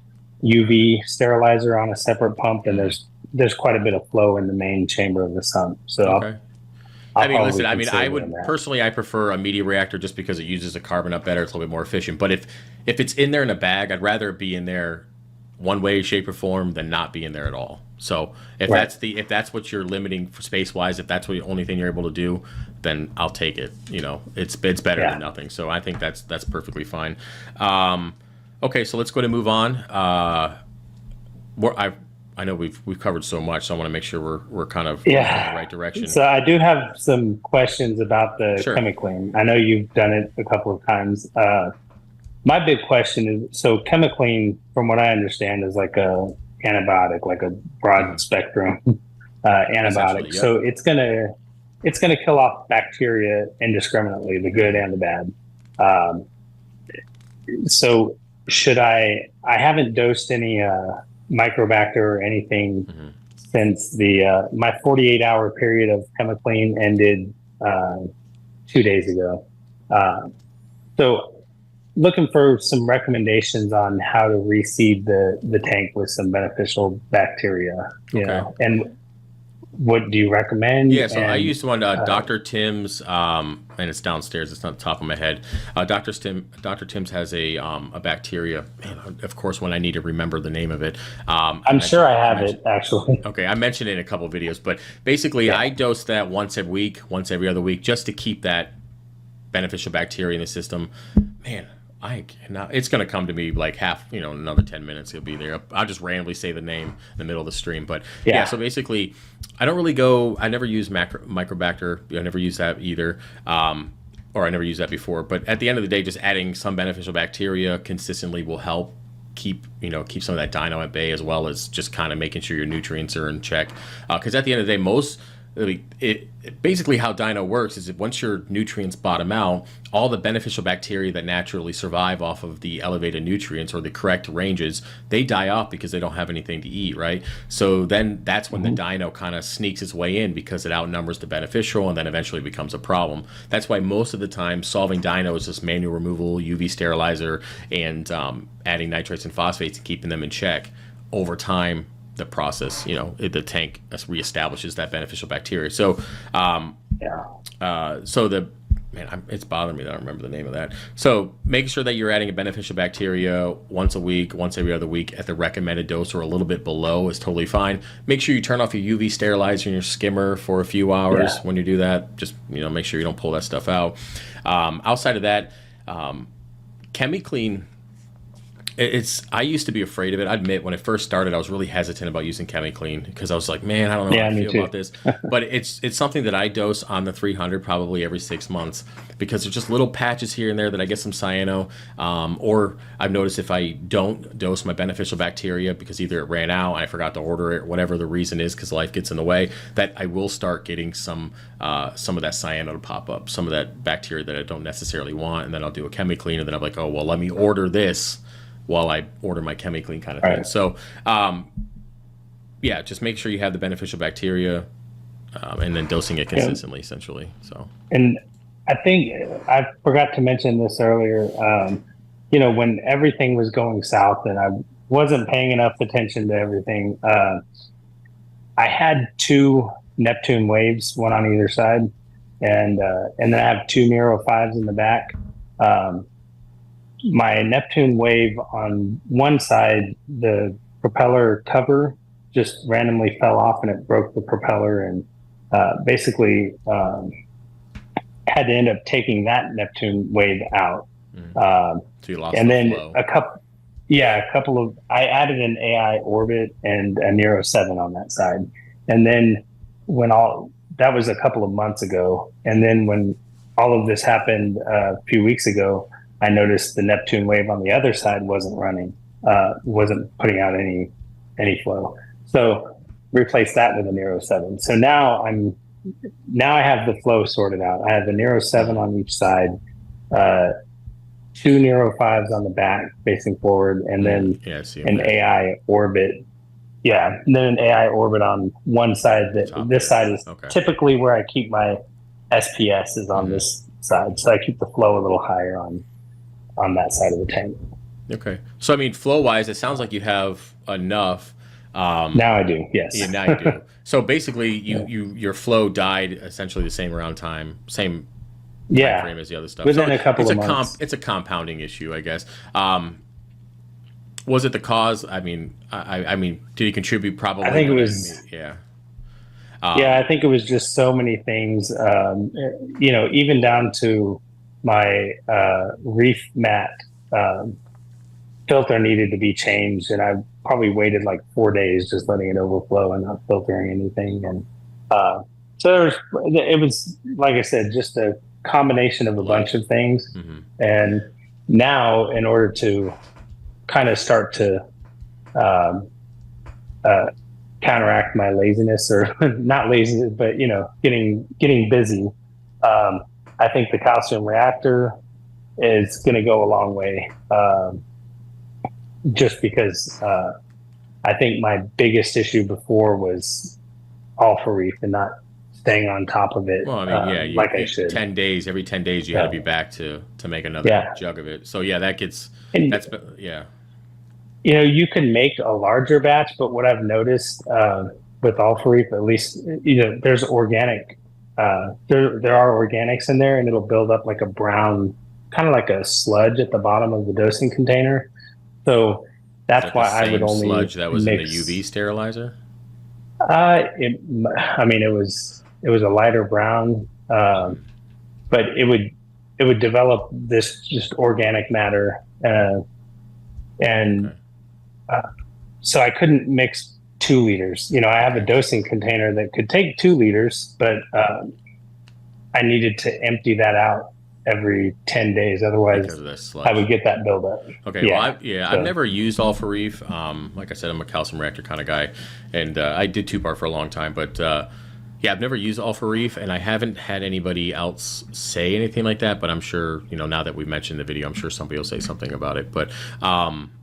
UV sterilizer on a separate pump, and there's quite a bit of flow in the main chamber of the sump. So I would personally, I prefer a media reactor, just because it uses the carbon up better. It's a little bit more efficient. But if it's in there in a bag, I'd rather it be in there one way, shape, or form than not be in there at all. So if that's what you're limiting for space wise, if that's the only thing you're able to do, then I'll take it. It's better than nothing. So I think that's perfectly fine. Okay, so let's go to move on. I know we've covered so much, so I want to make sure we're kind of going in the right direction. So I do have some questions about the chemiclean. I know you've done it a couple of times. My big question is, so chemiclean, from what I understand, is like a antibiotic, like a broad spectrum antibiotic. So it's gonna kill off bacteria indiscriminately, the good and the bad. So should I haven't dosed any Microbacter or anything since my 48-hour period of chemiclean ended 2 days ago. So looking for some recommendations on how to reseed the tank with some beneficial bacteria, you know. And what do you recommend? Yeah, so I And used one, Dr. Tim's, and it's downstairs. It's not the top of my head. Dr. Tim's has a bacteria. Man, of course, when I need to remember the name of it, I'm sure I have it actually. Okay, I mentioned it in a couple of videos, but basically, Yeah. I dose that once every week, once every other week, just to keep that beneficial bacteria in the system. Man, I cannot. It's going to come to me like another 10 minutes. It'll be there. I'll just randomly say the name in the middle of the stream. But yeah, Yeah. so basically, I don't really go. I never use microbacter. I never use that either. Or I never used that before. But at the end of the day, just adding some beneficial bacteria consistently will help keep some of that dino at bay, as well as just kind of making sure your nutrients are in check. Because at the end of the day, basically how dino works is that once your nutrients bottom out, all the beneficial bacteria that naturally survive off of the elevated nutrients or the correct ranges, they die off because they don't have anything to eat, right? So then that's when the dino kind of sneaks its way in because it outnumbers the beneficial and then eventually becomes a problem. That's why most of the time solving dino is just manual removal, UV sterilizer, and adding nitrates and phosphates and keeping them in check. Over time, the process, the tank reestablishes that beneficial bacteria. So, Yeah. it's bothering me that I don't remember the name of that. So, making sure that you're adding a beneficial bacteria once a week, once every other week at the recommended dose or a little bit below is totally fine. Make sure you turn off your UV sterilizer and your skimmer for a few hours. Yeah. When you do that. Just make sure you don't pull that stuff out. Outside of that, ChemiClean. I used to be afraid of it. I admit when it first started, I was really hesitant about using ChemiClean because I was like, man, I don't know how I me feel too. about this. But it's something that I dose on the 300 probably every 6 months because there's just little patches here and there that I get some cyano. Or I've noticed if I don't dose my beneficial bacteria because either it ran out, I forgot to order it, whatever the reason is because life gets in the way, that I will start getting some of that cyano to pop up, some of that bacteria that I don't necessarily want. And then I'll do a ChemiClean and then I'm like, oh, well, let me order this while I order my ChemiClean kind of thing. Right. So, just make sure you have the beneficial bacteria and then dosing it consistently, essentially. So, And I think I forgot to mention this earlier. When everything was going south and I wasn't paying enough attention to everything, I had two Neptune waves, one on either side, and then I have two Nero 5s in the back. My Neptune wave on one side, the propeller cover just randomly fell off and it broke the propeller and basically had to end up taking that Neptune wave out. so you lost And the then flow. I added an AI orbit and a Nero 7 on that side. And then that was a couple of months ago. And then when all of this happened a few weeks ago, I noticed the Neptune wave on the other side wasn't running, wasn't putting out any flow. So replace that with a Nero 7. So now I have the flow sorted out. I have the Nero 7 on each side, two Nero 5s on the back facing forward, and then an AI orbit. Yeah, and then an AI orbit on one side. This side is typically where I keep my SPS is on this side. So I keep the flow a little higher on that side of the tank. Okay. So, I mean, flow-wise, it sounds like you have enough. Now I do, yes. Yeah, now you do. So basically, your flow died essentially the same same time frame as the other stuff. Within a couple of months. It's a compounding issue, I guess. Was it the cause? I mean, did he contribute? Probably. I think it was. I think it was just so many things. Even down to my reef mat filter needed to be changed, and I probably waited like 4 days just letting it overflow and not filtering anything. And so it was, like I said, just a combination of a bunch of things. Mm-hmm. And now, in order to kind of start to counteract my laziness, or not laziness, but getting busy, I think the calcium reactor is going to go a long way. Just because I think my biggest issue before was all for reef and not staying on top of it. Well, I mean, I should. Every 10 days, you had to be back to make another jug of it. So you can make a larger batch, but what I've noticed, with Alpha Reef, at least, there's organic. There are organics in there, and it'll build up like a brown, kind of like a sludge at the bottom of the dosing container. So Is that's that the why I would same only sludge that was in the UV mix. sterilizer? It, I mean, it was a lighter brown, but it would develop this just organic matter, and Okay. uh, so I couldn't mix 2 liters. I have a Okay. dosing container that could take 2 liters, but I needed to empty that out every 10 days. Because Otherwise, of the I sludge. would get that buildup. Okay, well, Yeah. I've So never used Alpha Reef. Like I said, I'm a calcium reactor kind of guy, and I did two part for a long time. But yeah, I've never used Alpha Reef, and I haven't had anybody else say anything like that. But I'm sure, now that we've mentioned the video, I'm sure somebody will say something about it. But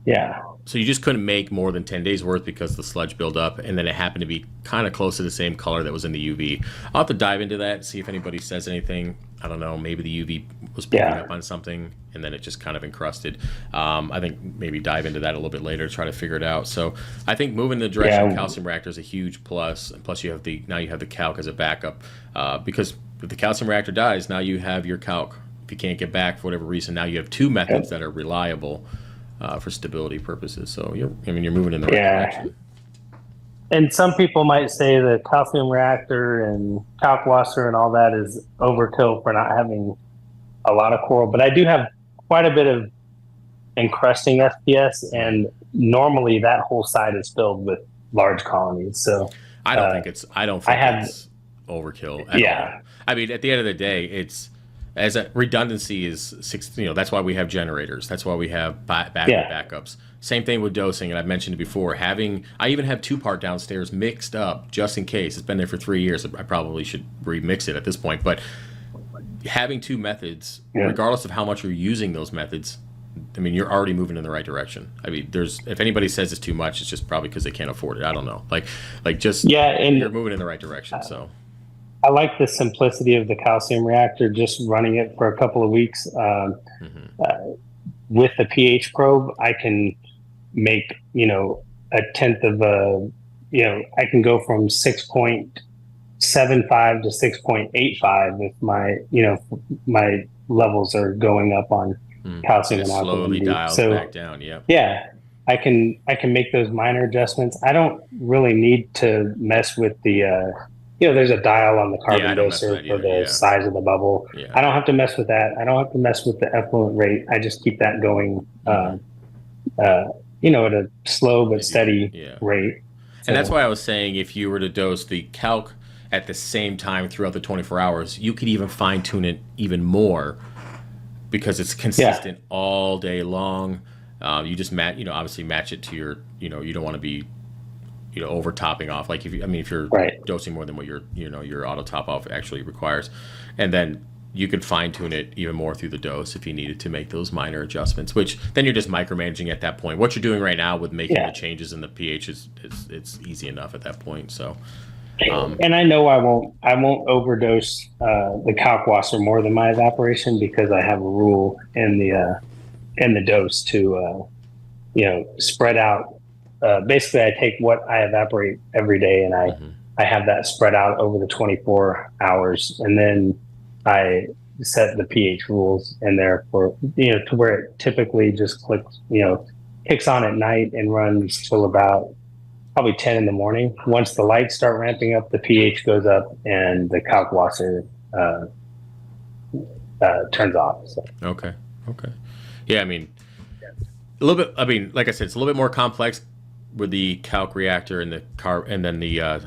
yeah, so you just couldn't make more than 10 days worth because the sludge built up, and then it happened to be kind of close to the same color that was in the UV. I'll have to dive into that and see if anybody says anything. I don't know, maybe the UV was picking yeah, up on something and then it just kind of encrusted. I think maybe dive into that a little bit later to try to figure it out. So I think moving in the direction of yeah, calcium reactor is a huge plus. And plus you have now you have the calc as a backup, because if the calcium reactor dies, now you have your calc. If you can't get back for whatever reason, now you have two methods that are reliable for stability purposes. So you're moving in the right yeah. direction. And some people might say the calcium reactor and kalkwasser and all that is overkill for not having a lot of coral. But I do have quite a bit of encrusting FPS, and normally that whole side is filled with large colonies. So uh, I don't I think have, it's overkill at all. yeah, I mean, at the end of the day, it's as a redundancy is six. That's why we have generators. That's why we have yeah, backups. Same thing with dosing, and I've mentioned it before. I even have two-part downstairs mixed up just in case. It's been there for 3 years. I probably should remix it at this point. But having two methods, yeah, regardless of how much you're using those methods, I mean, you're already moving in the right direction. I mean, if anybody says it's too much, it's just probably because they can't afford it. I don't know. Like just yeah. you're And moving in the right direction. So I like the simplicity of the calcium reactor, just running it for a couple of weeks. hmm Uh, with the pH probe, I can make, a tenth of I can go from 6.75 to 6.85 if my levels are going up on and calcium it and slowly alkaline D. dials So back down. Yep. yeah, I can make those minor adjustments. I don't really need to mess with there's a dial on the Yeah, I carbon don't mess with doser that for either. the Yeah. size of the bubble. Yeah. I don't have to mess with that. I don't have to mess with the effluent rate. I just keep that going, hmm uh, at a slow but As you, steady yeah. rate. And that's So why I was saying if you were to dose the calc at the same time throughout the 24 hours, you could even fine tune it even more because it's yeah, consistent all day long. You just obviously match it to your, you don't want to be, over topping off. Like if you're right. dosing more than what your auto top off actually requires, and then you could fine tune it even more through the dose if you needed to make those minor adjustments. Which then you're just micromanaging at that point. What you're doing right now with making the Yeah. changes in the pH is it's easy enough at that point. So And I know I won't overdose the kalkwasser more than my evaporation, because I have a rule in the dose to spread out. Basically, I take what I evaporate every day, and mhm. I have that spread out over the 24 hours, and then I set the pH rules in there for to where it typically just kicks on at night and runs till about probably 10 in the morning. Once the lights start ramping up, the pH goes up and the kalkwasser turns off. So Okay. Okay. Yeah, I mean, a little bit. I mean, like I said, it's a little bit more complex with the calc reactor and and then the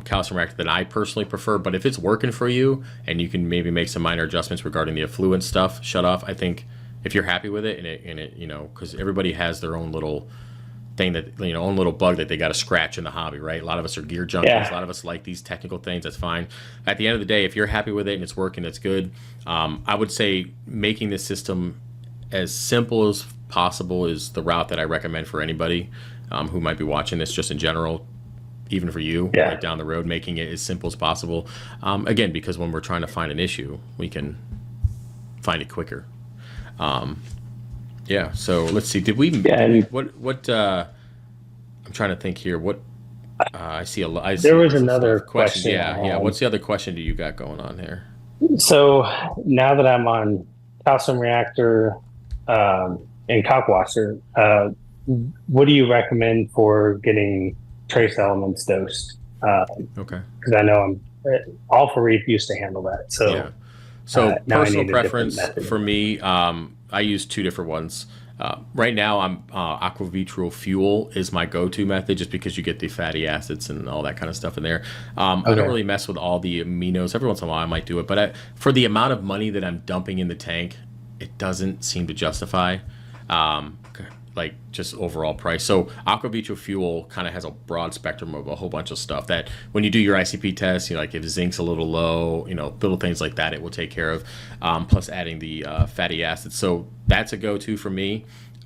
calcium reactor than I personally prefer. But if it's working for you and you can maybe make some minor adjustments regarding the effluent stuff, shut off. I think if you're happy with it and it because everybody has their own little thing that own little bug that they got to scratch in the hobby, right? A lot of us are gear junkies. yeah, A lot of us like these technical things. That's fine. At the end of the day, if you're happy with it and it's working, that's good. I would say making this system as simple as possible is the route that I recommend for anybody who might be watching this, just in general. Even for you, yeah, right down the road, making it as simple as possible. Again, because when we're trying to find an issue, we can find it quicker. Yeah. So let's see. Did we? yeah. And What? I'm trying to think here. What I see a lot. I There see was lots of another stuff. Questions. question I Yeah, yeah. had. What's the other question do you got going on here? So now that I'm on calcium reactor and kalkwasser, what do you recommend for getting trace elements dosed? Okay. Because I know Alpha Reef used to handle that, Yeah. so So now I personal need a different preference method. for me, I use two different ones. Right now, I'm aquavitral fuel is my go-to method, just because you get the fatty acids and all that kind of stuff in there. I don't Okay. really mess with all the aminos. Every once in a while, I might do it, but for the amount of money that I'm dumping in the tank, it doesn't seem to justify. Um, like just overall price. So aquavitral fuel kind of has a broad spectrum of a whole bunch of stuff that when you do your ICP test, like if zinc's a little low, little things like that, it will take care of. Plus adding the fatty acids. So that's a go-to for me.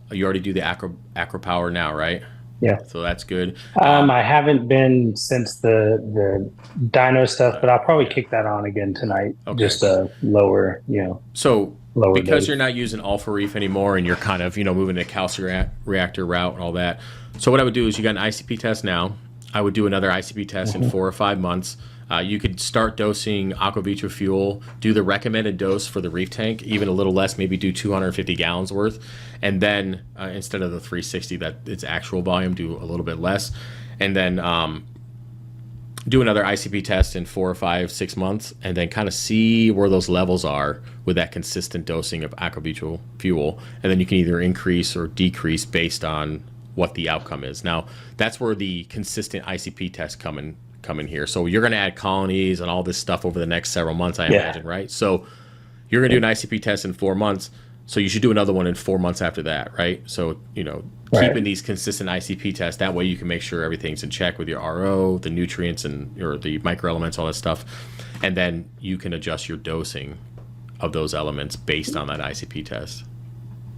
You already do the acro power now, right? Yeah. So that's good. I haven't been since the dino stuff, but I'll probably Yeah. kick that on again tonight. Okay. Just a lower, So lower because you're dose. not using alpha reef anymore and you're kind of, moving the calcium reactor route and all that. So what I would do is you got an ICP test now. I would do another ICP test in Mhm. 4 or 5 months. You could start dosing aquavitra fuel, do the recommended dose for the reef tank, even a little less, maybe do 250 gallons worth. And then instead of the 360, that its actual volume, do a little bit less. And then do another ICP test in 4 or 5, 6 months, and then kind of see where those levels are with that consistent dosing of aquavitral fuel, and then you can either increase or decrease based on what the outcome is. Now, that's where the consistent ICP tests come in here. So you're going to add colonies and all this stuff over the next several months, I Yeah. imagine, right? So you're going to do an ICP test in 4 months. So you should do another one in 4 months after that, right? So, Right. keeping these consistent ICP tests, that way you can make sure everything's in check with your RO, the nutrients and or the microelements, all that stuff. And then you can adjust your dosing of those elements based on that ICP test.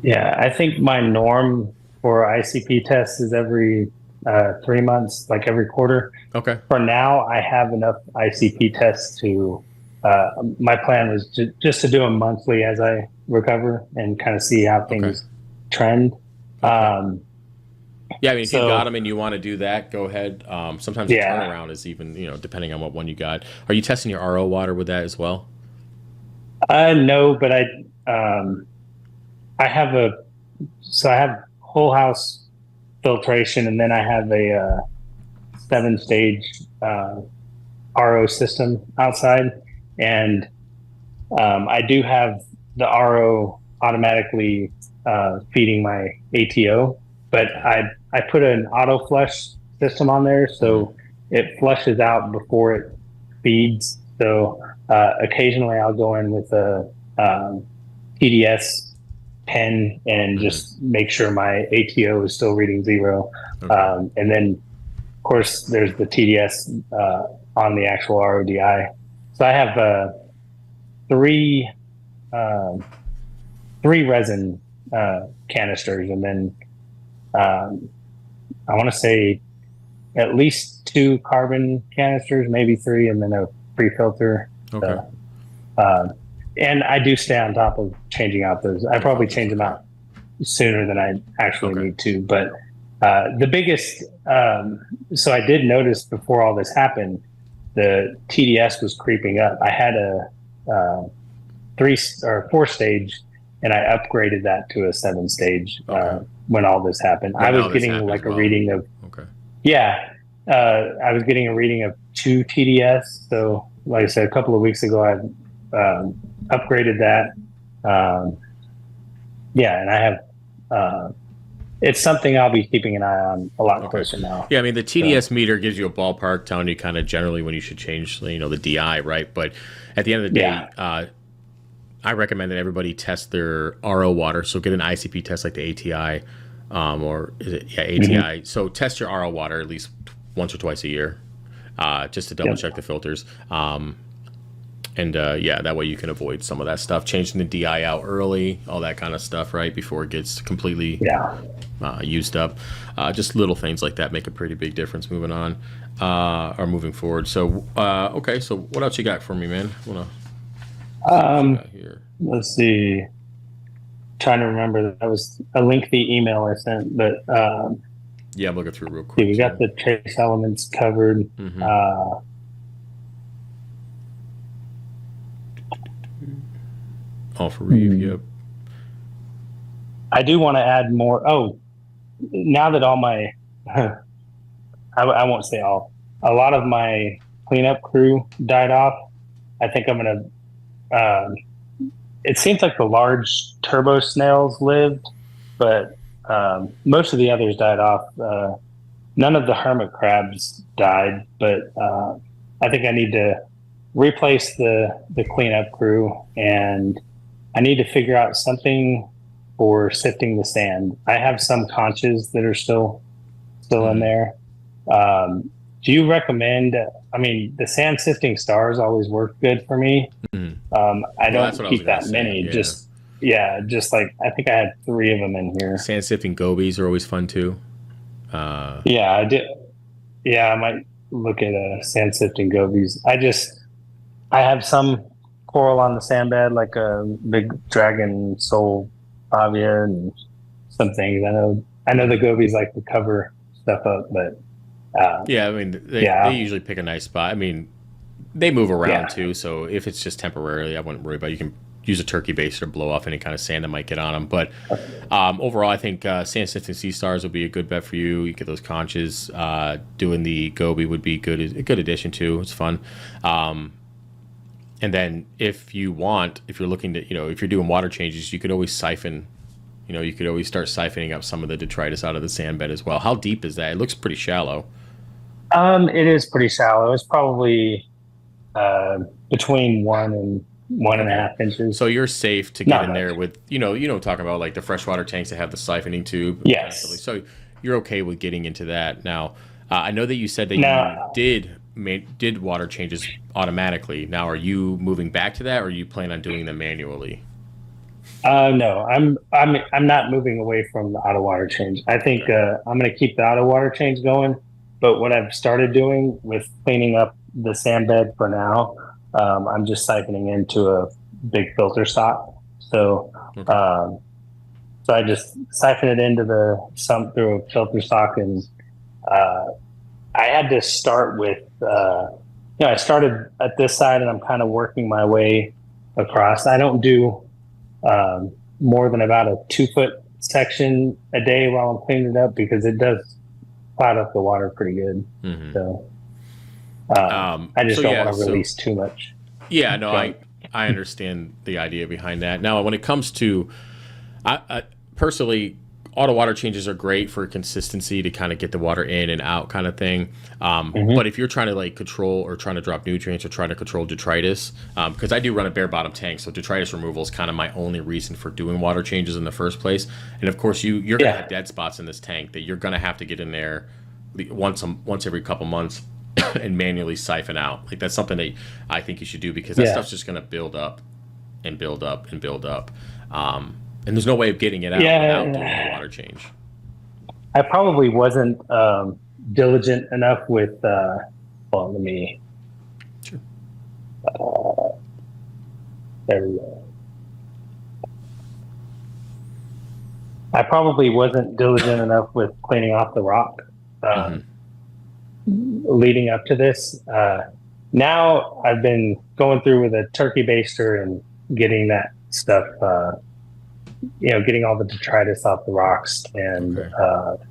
Yeah. I think my norm for ICP tests is every 3 months, like every quarter. Okay. For now, I have enough ICP tests to. My plan was just to do them monthly as I recover and kind of see how Okay. things trend. Okay. Um, Yeah, I mean, if you've got so them and you want to do that, go ahead. Sometimes the yeah, turnaround is even, depending on what one you got. Are you testing your RO water with that as well? no, but um, I have I have whole house filtration, and then I have a 7 stage RO system outside, and I do have the RO automatically feeding my ATO, but Okay. I put an auto flush system on there, Mm-hmm. so it flushes out before it feeds. So occasionally I'll go in with a TDS pen and Mm-hmm. just make sure my ATO is still reading zero, Okay. and then of course there's the TDS on the actual RODI. So I have three um, three resin canisters, and then um, I want to say at least two carbon canisters, maybe three, and then a pre-filter. Okay. Uh, uh, and I do stay on top of changing out those. I The probably filters. change them Okay. out sooner than I actually Okay. need to. But the biggest, so I did notice before all this happened, the TDS was creeping up. I had a 3 or 4 stage, and I upgraded that to a 7 stage Okay. when all this happened. I When was all this getting happened as like a well. reading of Okay. yeah, I was getting a reading of 2 TDS. So, like I said, a couple of weeks ago, I upgraded that. Um, yeah, and I have. It's something I'll be keeping an eye on a lot Okay. closer now. Yeah, I mean the So, TDS meter gives you a ballpark telling you kind of generally when you should change, the DI, right? But at the end of the yeah. day, I recommend that everybody test their RO water. So get an ICP test like the ATI, or is it Hmm. ATI? So test your RO water at least once or twice a year, just to double Yep. check the filters. And yeah, that way you can avoid some of that stuff, changing the DI out early, all that kind of stuff, right before it gets completely Yeah. used up. Just little things like that make a pretty big difference moving on, or moving forward. So okay, so what else you got for me, man? I wanna see what you Um, got here. let's see. Trying to remember, that was a lengthy email I sent, but Yeah, I'm looking through real Yeah, quick we got too. the trace elements covered. Mm-hmm. Uh, All for reef. hmm. Yep. I do want to add more. Oh, now that all my, I won't say all, a lot of my cleanup crew died off. I think I'm gonna. It seems like the large turbo snails lived, but most of the others died off. None of the hermit crabs died, but I think I need to replace the cleanup crew, and I need to figure out something for sifting the sand. I have some conches that are still in Mm-hmm. there. Um, do you recommend? I mean, the sand sifting stars always work good for me. Mm-hmm. I Well, that's don't what I was keep gonna that say. many. Yeah. Just yeah, just like I think I had three of them in here. Sand sifting gobies are always fun too. Yeah, I did. Yeah, I might look at sand sifting gobies. I have some coral on the sand bed, like a big dragon soul pavia and some things. I know the gobies like to cover stuff up, but Yeah, I mean they yeah, usually pick a nice spot. I mean they move yeah, around too, so if it's just temporarily, I wouldn't worry about it. You can use a turkey baster to blow off any kind of sand that might get on them. But overall, I think sand sifting sea stars will be a good bet for you. You get those conches. Doing the goby would be good, a good addition too. It's fun. Um, and then if you want, if you're looking to, if you're doing water changes, you could always siphon. You could always start siphoning up some of the detritus out of the sand bed as well. How deep is that? It looks pretty shallow. it is pretty shallow. It's probably uh, between 1 and 1.5 Okay. inches. So you're safe to get Not in much. there with, talking about like the freshwater tanks that have the siphoning tube constantly. Yes. So you're okay with getting into that. Now, I know that you said that you Now, did water changes automatically. Now, are you moving back to that, or are you plan on doing them manually? no, I'm not moving away from the auto water change. I think Okay. I'm going to keep the auto water change going. But what I've started doing with cleaning up the sand bed for now, I'm just siphoning into a big filter sock. So, Okay. um, so I just siphon it into the sump through a filter sock, and uh, I had to start with, I started at this side, and I'm kind of working my way across. I don't do more than about a 2 foot section a day while I'm cleaning it up because it does cloud up the water pretty good. Hmm. So I So just don't yeah, want to release too much yeah, no, I junk. I understand the idea behind that. Now, when it comes to, I personally, auto water changes are great for consistency to kind of get the water in and out kind of thing. But Hmm. if you're trying to like control or trying to drop nutrients or trying to control detritus, because I do run a bare bottom tank, so detritus removal is kind of my only reason for doing water changes in the first place. And of course, you're gonna Yeah, have dead spots in this tank that you're gonna have to get in there once every couple months and manually siphon out. Like that's something that I think you should do because that yeah, stuff's just gonna build up and build up and build up. And there's no way of getting it out without doing the yeah. water change. I probably wasn't diligent enough with. Well, let me. Sure. Uh, there we go. I probably wasn't diligent enough with cleaning off the rock. Hmm. Um, Leading up to this. Now I've been going through with a turkey baster and getting that stuff, getting all the detritus off the rocks. And Okay.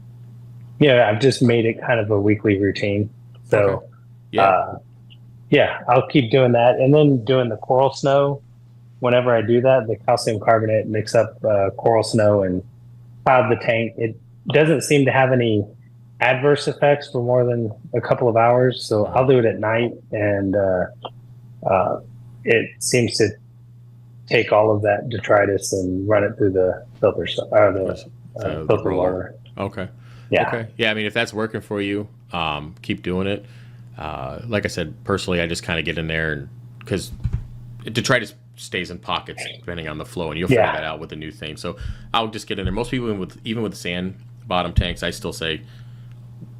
yeah, I've just made it kind of a weekly routine. Okay. So Yeah. uh, yeah, I'll keep doing that. And then doing the coral snow. Whenever I do that, the calcium carbonate mix up coral snow and cloud the tank. It doesn't seem to have any adverse effects for more than a couple of hours. So I'll Mhm. do it at night, and uh, it seems to take all of that detritus and run it through the filter, the The filter roller. water. Okay. Yeah, Okay. Yeah. I mean, if that's working for you, keep doing it. Like I said, personally, I just kind of get in there and because detritus stays in pockets depending on the flow, and you'll figure yeah, that out with the new thing. So I'll just get in there. Most people, even with the sand bottom tanks, I still say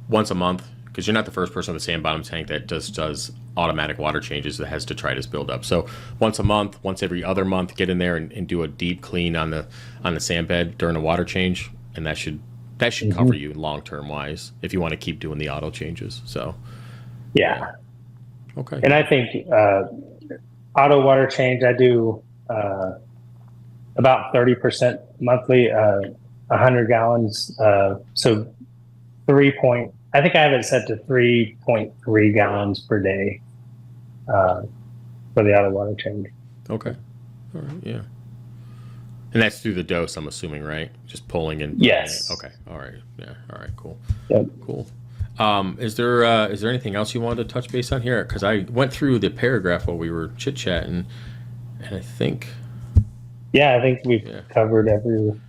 once a month because you're not the first person with a sand bottom tank that just does automatic water changes that has detritus buildup. So once a month, once every other month, get in there and do a deep clean on the sand bed during a water change, and that should that should cover you long term wise if you want to keep doing the auto changes. So Yeah. Okay. And I think auto water change, I do about 30% monthly, 100 gallons. So I think I have it set to 3.3 gallons per day for the auto water change. Okay. All right. Yeah. And that's through the dose, I'm assuming, right? Just pulling and Yes. Okay. All right. Yeah. All right. Cool. Yep. Cool. Is there anything else you wanted to touch base on here? Because I went through the paragraph while we were chit chatting, and I think. Yeah, I think we've covered everything.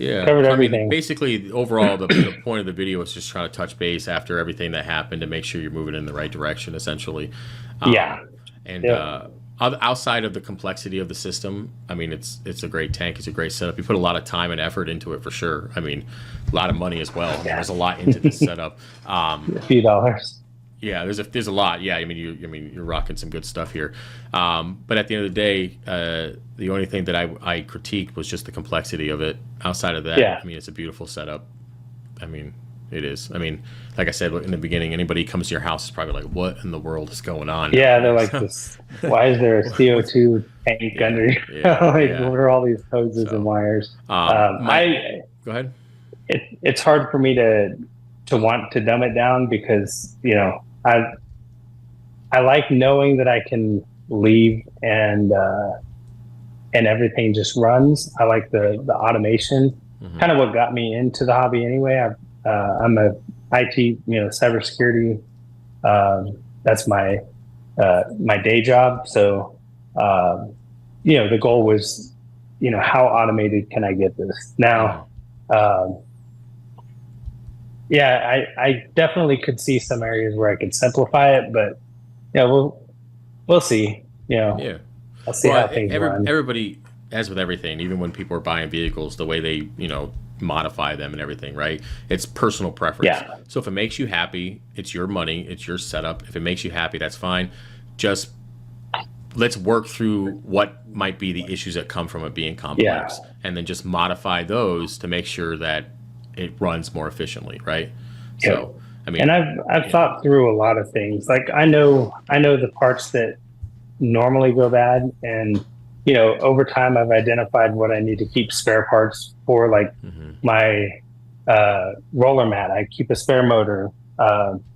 I mean, basically, overall, the point of the video is just trying to touch base after everything that happened to make sure you're moving in the right direction, essentially. And outside of the complexity of the system, I mean, it's a great tank. It's a great setup. You put a lot of time and effort into it for sure. I mean, a lot of money as well. There's a lot into this setup. A few dollars. Yeah, there's a lot. Yeah, I mean you're rocking some good stuff here. But at the end of the day, the only thing that I critiqued was just the complexity of it. Outside of that, I mean, it's a beautiful setup. I mean, it is. I mean, like I said in the beginning, anybody who comes to your house is probably like, "What in the world is going on?" Yeah, they're like, "This. Why is there a CO2 tank under? What are all these hoses and wires?" Go ahead. It's hard for me to want to dumb it down because I like knowing that I can leave and everything just runs. I like the automation. Kind of what got me into the hobby anyway. I'm a IT, cybersecurity. That's my day job. So, the goal was, how automated can I get this now? I definitely could see some areas where I could simplify it, but we'll see. I'll see how things run. Everybody, as with everything, even when people are buying vehicles, the way they modify them and everything, right? It's personal preference. Yeah. So if it makes you happy, it's your money, it's your setup. If it makes you happy, that's fine. Just let's work through what might be the issues that come from it being complex, and then just modify those to make sure that it runs more efficiently, right? Yeah. So I mean, and I've thought through a lot of things. Like I know the parts that normally go bad, and over time I've identified what I need to keep spare parts for. Like my roller mat, I keep a spare motor.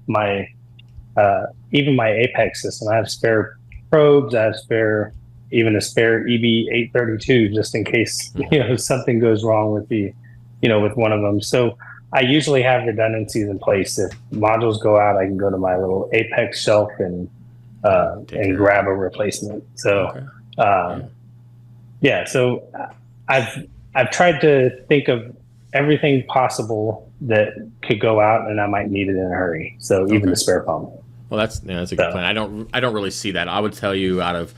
My even my Apex system, I have spare probes. I have even a spare EB832 just in case something goes wrong with with one of them. So I usually have redundancies in place. If modules go out, I can go to my little Apex shelf and grab a replacement. So, so I've tried to think of everything possible that could go out, and I might need it in a hurry. So even the spare pump. Well, that's a good plan. I don't really see that. I would tell you, out of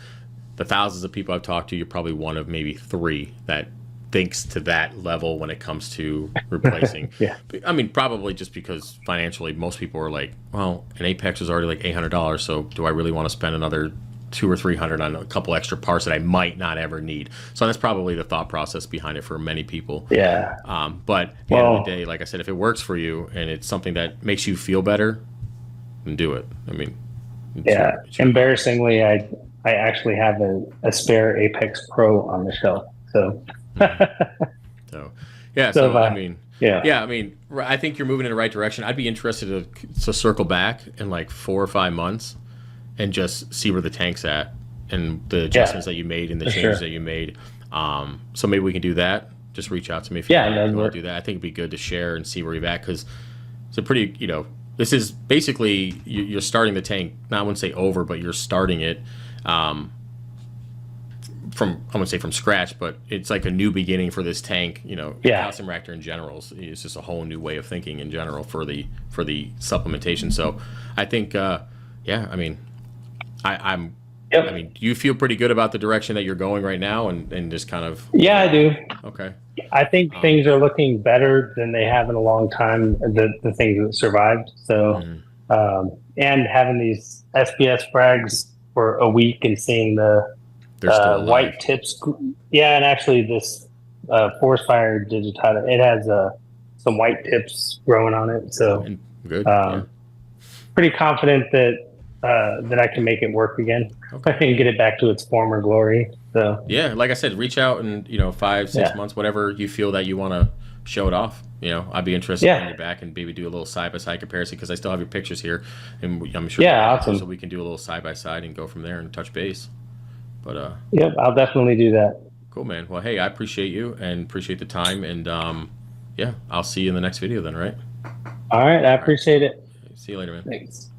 the thousands of people I've talked to, you're probably one of maybe 3 that thinks to that level when it comes to replacing. I mean, probably just because financially most people are like, well, an Apex is already like $800, so do I really want to spend another $200 or $300 on a couple extra parts that I might not ever need? So that's probably the thought process behind it for many people. But at the end of the day, like I said, if it works for you and it's something that makes you feel better, then do it. I mean, embarrassingly, I actually have a spare Apex Pro on the shelf. So I think you're moving in the right direction. I'd be interested to circle back in like 4 or 5 months and just see where the tank's at and the adjustments that you made and the changes that you made. So maybe we can do that. Just reach out to me if you want to do that. I think it'd be good to share and see where you're at, because it's a pretty, this is basically you're starting the tank. Not I wouldn't say over, but you're starting it. I wouldn't say from scratch, but it's like a new beginning for this tank. Calcium reactor in general is just a whole new way of thinking in general for the supplementation. So I think, I mean, I mean, do you feel pretty good about the direction that you're going right now, and just kind of? Yeah, I do. Okay. I think things are looking better than they have in a long time. The things that survived. So, and having these SPS frags for a week and seeing the white tips. Yeah, and actually this forest fire digitizer, it has a some white tips growing on it. So And good. Yeah. um, pretty confident that that I can make it work again. Okay. I can get it back to its former glory. So Yeah, like I said, reach out and 5, 6 yeah, months, whatever you feel that you want to show it off. I'd be interested in yeah, your back and maybe do a little side by side comparison because I still have your pictures here, and I'm sure yeah, so awesome. we can do a little side by side and go from there and touch base. But Yep, I'll definitely do that. cool, man. Well, hey, I appreciate you and appreciate the time, and yeah, I'll see you in the next video then, right? All right, I All right. appreciate it. See you later, man. Thanks.